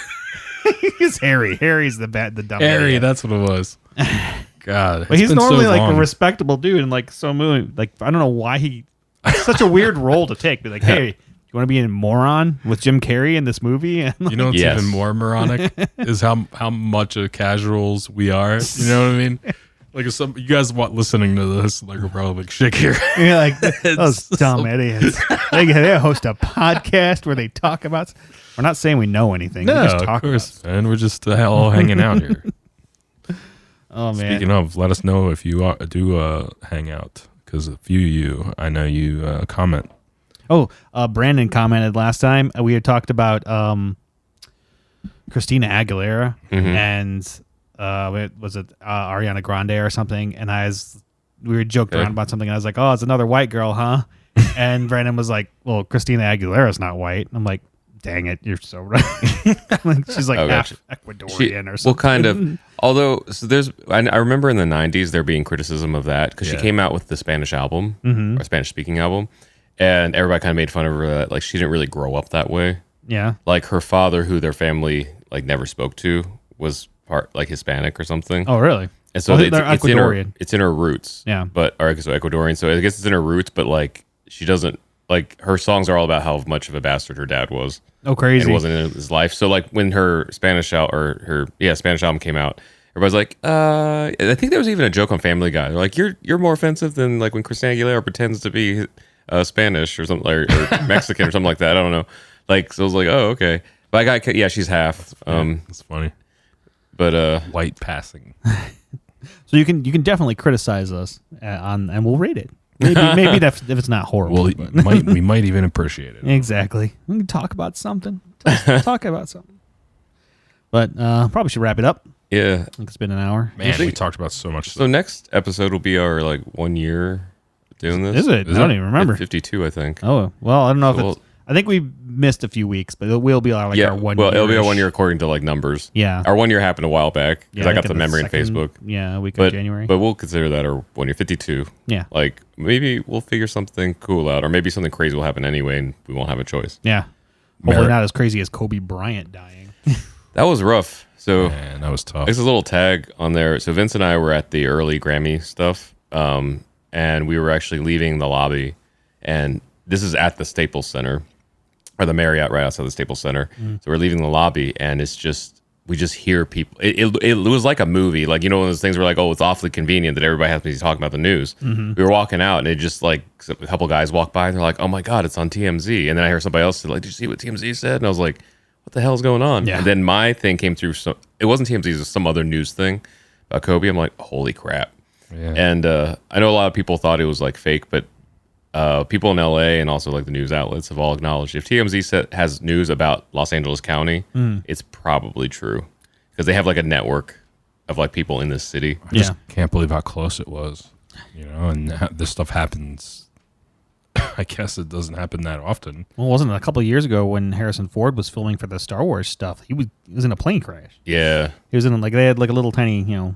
he's Harry. Harry's the dumb Harry. That's what it was. God, but he's normally like a respectable dude and like so moving. Like I don't know why it's such a weird role to take. Be like, hey. You want to be a moron with Jim Carrey in this movie? You know what's even more moronic is how much of casuals we are. You know what I mean? Like if you guys listening to this, like we're probably like shit here. You're like those dumb idiots. They host a podcast where they talk about. We're not saying we know anything. No, we just talk of course, and we're just all hanging out here. Oh man! Speaking of, let us know if you do hang out because a few of you, I know you comment. Oh, Brandon commented last time. We had talked about Christina Aguilera and was it Ariana Grande or something? And we were joking around about something. And I was like, "Oh, it's another white girl, huh?" And Brandon was like, "Well, Christina Aguilera's not white." And I'm like, "Dang it, you're so right." She's like half Ecuadorian or something. Well, kind of. Although, so I remember in the '90s there being criticism of that because she came out with the Spanish album or Spanish speaking album. And everybody kind of made fun of her that like she didn't really grow up that way. Yeah. Like her father, who their family like never spoke to, was part like Hispanic or something. Oh, really? And so they're Ecuadorian. It's in her roots. Yeah. So Ecuadorian. So I guess it's in her roots, but like she doesn't like her songs are all about how much of a bastard her dad was. Oh, crazy. And wasn't in his life. So like when her Spanish album came out, everybody's like, I think there was even a joke on Family Guy. They're like, you're more offensive than like when Christina Aguilera pretends to be Spanish or something, or Mexican or something like that. I don't know. Like, so I was like, oh, okay. But she's half. That's funny. But white passing. So you can definitely criticize us and we'll rate it. Maybe if it's not horrible. Well, we might even appreciate it. Exactly. We can talk about something. Talk about something. But probably should wrap it up. Yeah. I think it's been an hour. Man, we talked about so much stuff. So next episode will be our like 1 year doing this. Is it? I don't even remember. 52, I think. Oh, well, I don't know if it's... I think we missed a few weeks, but it will be like our 1 year. Well, it'll be our 1 year according to like numbers. Yeah. Our 1 year happened a while back because I got the memory in Facebook. Yeah, a week of January. But we'll consider that our 1 year, 52. Yeah. Like maybe we'll figure something cool out, or maybe something crazy will happen anyway and we won't have a choice. Yeah. Hopefully not as crazy as Kobe Bryant dying. That was rough. So man, that was tough. There's a little tag on there. So Vince and I were at the early Grammy stuff, and we were actually leaving the lobby, and this is at the Staples Center, or the Marriott right outside the Staples Center. So we're leaving the lobby, and we just hear people. It was like a movie, like, you know, one of those things where like, oh, it's awfully convenient that everybody has to be talking about the news. We were walking out, and it just like a couple guys walked by, and they're like, oh my God, it's on TMZ. And then I hear somebody else say, like, did you see what TMZ said? And I was like, what the hell's going on? Yeah. And then my thing came through. So it wasn't TMZ, it was some other news thing about Kobe. I'm like, holy crap. Yeah. And I know a lot of people thought it was like fake, but people in LA and also like the news outlets have all acknowledged if TMZ has news about Los Angeles County, it's probably true because they have like a network of like people in this city. I just can't believe how close it was, you know, and this stuff happens. I guess it doesn't happen that often. Well, wasn't it a couple of years ago when Harrison Ford was filming for the Star Wars stuff? He was in a plane crash. Yeah. He was in they had like a little tiny,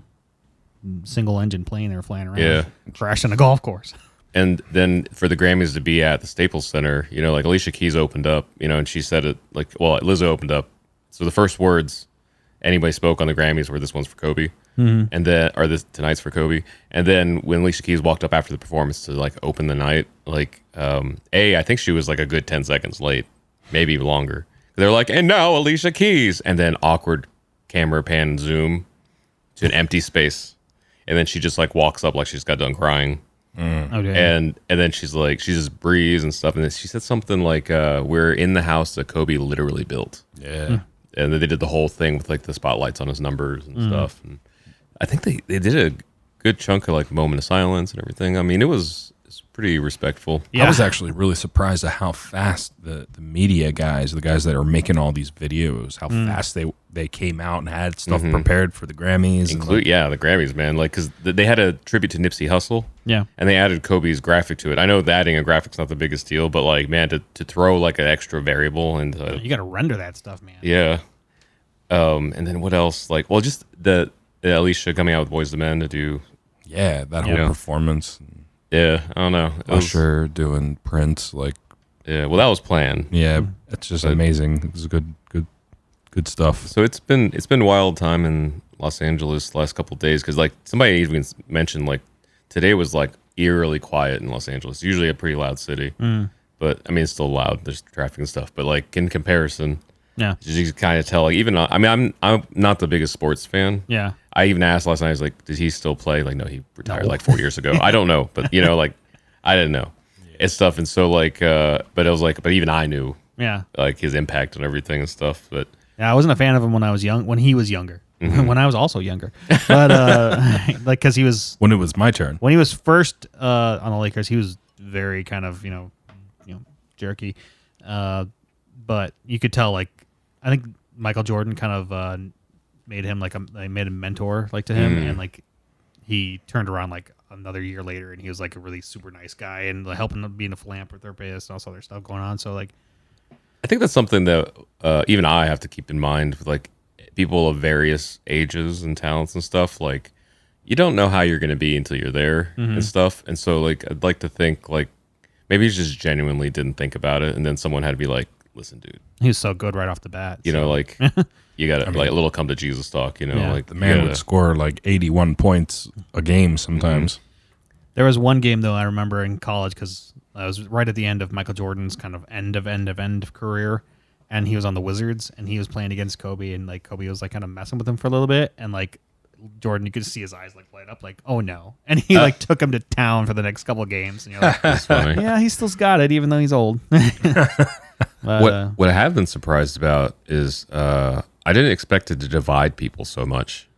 single engine plane they were flying around. Yeah. Crashed on a golf course. And then for the Grammys to be at the Staples Center, like Alicia Keys opened up, and she said it like, well, Lizzo opened up. So the first words anybody spoke on the Grammys were, this one's for Kobe. And then, or tonight's for Kobe. And then when Alicia Keys walked up after the performance to like open the night, like, I think she was like a good 10 seconds late, maybe even longer. They're like, and now Alicia Keys, and then awkward camera pan and zoom to an empty space. And then she just like walks up like she just got done crying. Okay. And then she's like, she just breathes and stuff. And then she said something like, we're in the house that Kobe literally built. Yeah. and then they did the whole thing with like the spotlights on his numbers and stuff. And I think they did a good chunk of like moment of silence and everything. I mean, it's pretty respectful. I was actually really surprised at how fast the media guys, the guys that are making all these videos, how fast they came out and had stuff prepared for the Grammys. The Grammys, man. Like, because they had a tribute to Nipsey Hussle. Yeah. And they added Kobe's graphic to it. I know that adding a graphic's not the biggest deal, but like, man, to throw like an extra variable into You got to render that stuff, man. Yeah. And then what else? Like, well, just the Alicia coming out with Boyz II Men to do. Yeah, that whole performance. Yeah, I don't know. Usher doing Prince, like. Yeah, well, that was planned. Yeah, it's just amazing. It was good stuff. So it's been a wild time in Los Angeles the last couple of days because like somebody even mentioned like today was like eerily quiet in Los Angeles. Usually a pretty loud city, but I mean it's still loud. There's traffic and stuff, but like in comparison, Yeah. you kind of tell. Like even I mean I'm not the biggest sports fan. Yeah. I even asked last night. I was like, "Does he still play?" Like, no, he retired like 4 years ago. I don't know, but you know, like I didn't know. It's stuff, and so like, but it was like, but even I knew, like his impact on everything and stuff. But yeah, I wasn't a fan of him when I was young. When he was younger, when I was also younger, but like because he was When it was my turn. when he was first on the Lakers, he was very kind of you know jerky, but you could tell like I think Michael Jordan kind of made him like made a mentor like to him, and like he turned around like another year later, and he was like a really super nice guy and helping him being a philanthropist and all this other stuff going on. So like, I think that's something that even I have to keep in mind with like people of various ages and talents and stuff. Like, you don't know how you're going to be until you're there and stuff. And so like, I'd like to think like maybe he just genuinely didn't think about it, and then someone had to be like, "Listen, dude, he was so good right off the bat." You know, like you got to like a little come to Jesus talk. You know, like The man would score like 81 points a game sometimes. There was one game though I remember in college because I was right at the end of Michael Jordan's kind of end of career, and he was on the Wizards and he was playing against Kobe, and like Kobe was like kind of messing with him for a little bit, and like Jordan, you could see his eyes like light up, like oh no, and he like took him to town for the next couple of games, and you're like, That's funny. yeah, he still's got it even though he's old. But, What I have been surprised about is I didn't expect it to divide people so much.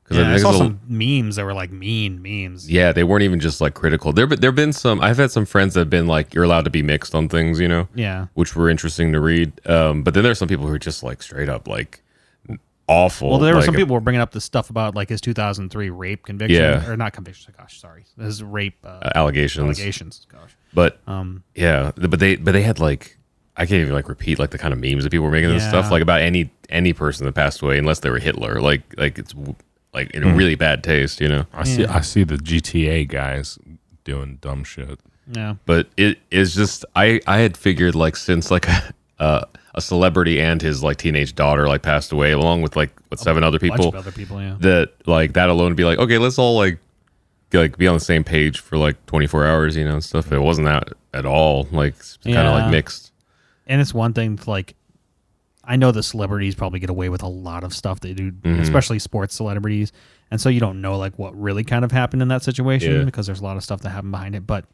Yeah, I saw some memes that were like mean memes. Yeah, they weren't even just like critical. There've been some. I've had some friends that have been like, "You're allowed to be mixed on things," you know. Yeah. Which were interesting to read. But then there's some people who are just like straight up like awful. Well, there were like, some people who were bringing up the stuff about like his 2003 rape conviction, or not conviction. Gosh, sorry, his rape allegations. Gosh. But yeah, but they had like I can't even like repeat like the kind of memes that people were making and stuff like about any person that passed away unless they were Hitler. Like it's. Like in a really bad taste, you know. I see the GTA guys doing dumb shit. Yeah, but it is just I had figured like since like a celebrity and his like teenage daughter like passed away along with like what 7 other people, bunch of other people, yeah. That like that alone would be like okay, let's all like be on the same page for like 24 hours, you know, and stuff. It wasn't that at all. Like kind of like mixed. And it's one thing to like. I know the celebrities probably get away with a lot of stuff they do, especially sports celebrities. And so you don't know like what really kind of happened in that situation because there's a lot of stuff that happened behind it. But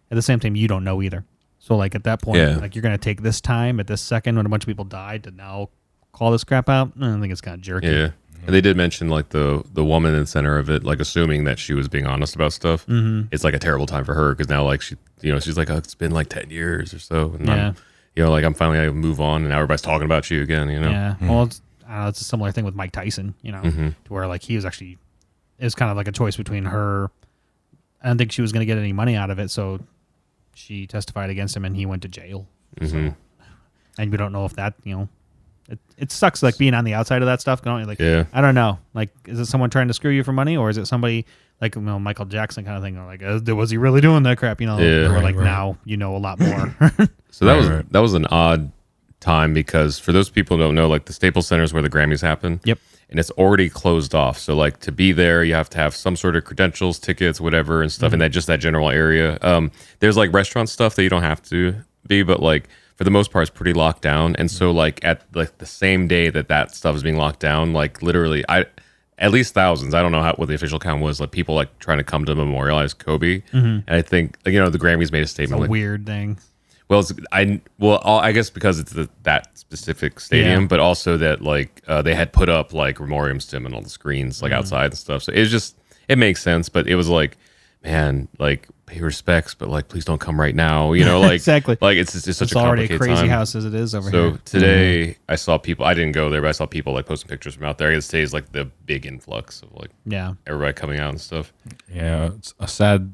at the same time, you don't know either. So like at that point, like you're going to take this time at this second when a bunch of people died to now call this crap out. I think it's kind of jerky. Yeah. And they did mention like the woman in the center of it, like assuming that she was being honest about stuff. It's like a terrible time for her because now like she's like, oh, it's been like 10 years or so. And I'm finally able to move on, and now everybody's talking about you again, you know? Yeah. Well, it's a similar thing with Mike Tyson, you know, to where, like, he was actually, it was kind of like a choice between her. I don't think she was going to get any money out of it, so she testified against him, and he went to jail. So, and we don't know if that, you know, it sucks, like, being on the outside of that stuff. Like, I don't know. Like, is it someone trying to screw you for money, or is it somebody, like, you know, Michael Jackson kind of thing? Or like, was he really doing that crap, you know? Or like, now you know a lot more. So that was an odd time because for those people who don't know, like the Staples Center is where the Grammys happen. Yep. And it's already closed off. So like to be there, you have to have some sort of credentials, tickets, whatever, and stuff in that general area. There's like restaurant stuff that you don't have to be, but like for the most part, it's pretty locked down. And so like at like the same day that stuff is being locked down, like literally, at least thousands. I don't know what the official count was. Like people like trying to come to memorialize Kobe. And I think you know the Grammys made a statement. It's a like, weird thing. I guess because it's that specific stadium, but also that like they had put up like memoriams to him on all the screens like outside and stuff. So it makes sense, but it was like, man, like pay respects, but like please don't come right now. You know, like exactly. Like it's such It's a already a complicated crazy time. house as it is over So here. today I saw people. I didn't go there, but I saw people like posting pictures from out there. I guess today's like the big influx of like everybody coming out and stuff. Yeah, it's a sad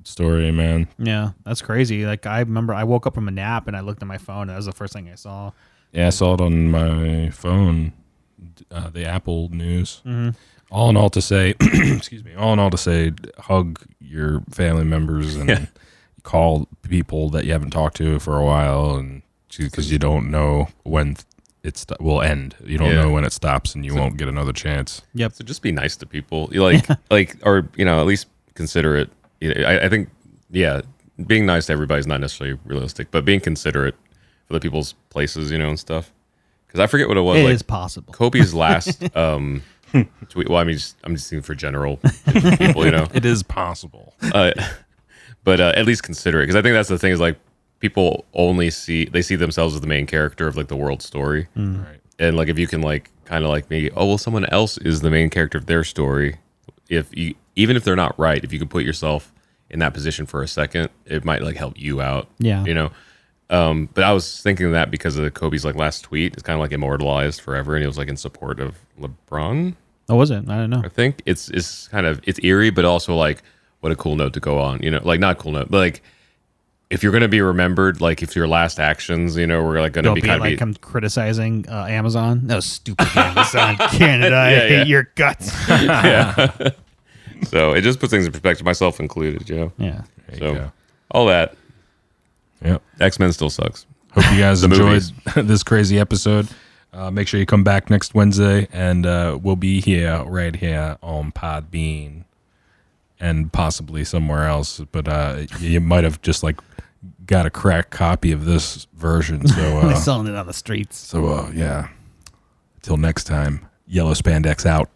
story, man. Yeah, that's crazy. Like I remember I woke up from a nap and I looked at my phone and that was the first thing I saw. Yeah, I saw it on my phone, the Apple News. All in all to say, excuse me, all in all to say, hug your family members and call people that you haven't talked to for a while, and because you don't know when it will end. You don't know when it stops, and you won't get another chance. Yep. So just be nice to people, like, or at least considerate. I think, being nice to everybody is not necessarily realistic, but being considerate for the people's places, and stuff. Because I forget what it was. It like, is possible. Kobe's last tweet. Well, I'm just thinking for general people, It is possible. But at least consider it, because I think that's the thing is like people only see themselves as the main character of like the world story, Right. and like if you can like kind of like maybe someone else is the main character of their story, even if they're not right, if you can put yourself in that position for a second, it might like help you out. Yeah. But I was thinking of that because of Kobe's like last tweet. It's kind of like immortalized forever, and it was like in support of LeBron. Oh, was it? I don't know. I think it's kind of eerie, but also like what a cool note to go on. Like not cool note, but like if you're gonna be remembered, like if your last actions, were like gonna Don't be be kind like of I'm criticizing Amazon. No, stupid Amazon, Canada. I hate your guts. So it just puts things in perspective, myself included. Yeah. There you So go. all that. Yep. X-Men still sucks. Hope you guys The enjoyed movies. this crazy episode. Make sure you come back next Wednesday, and we'll be right here on Podbean and possibly somewhere else. But you might have just like got a cracked copy of this version. So Selling it on the streets. yeah. Till next time, Yellow Spandex out.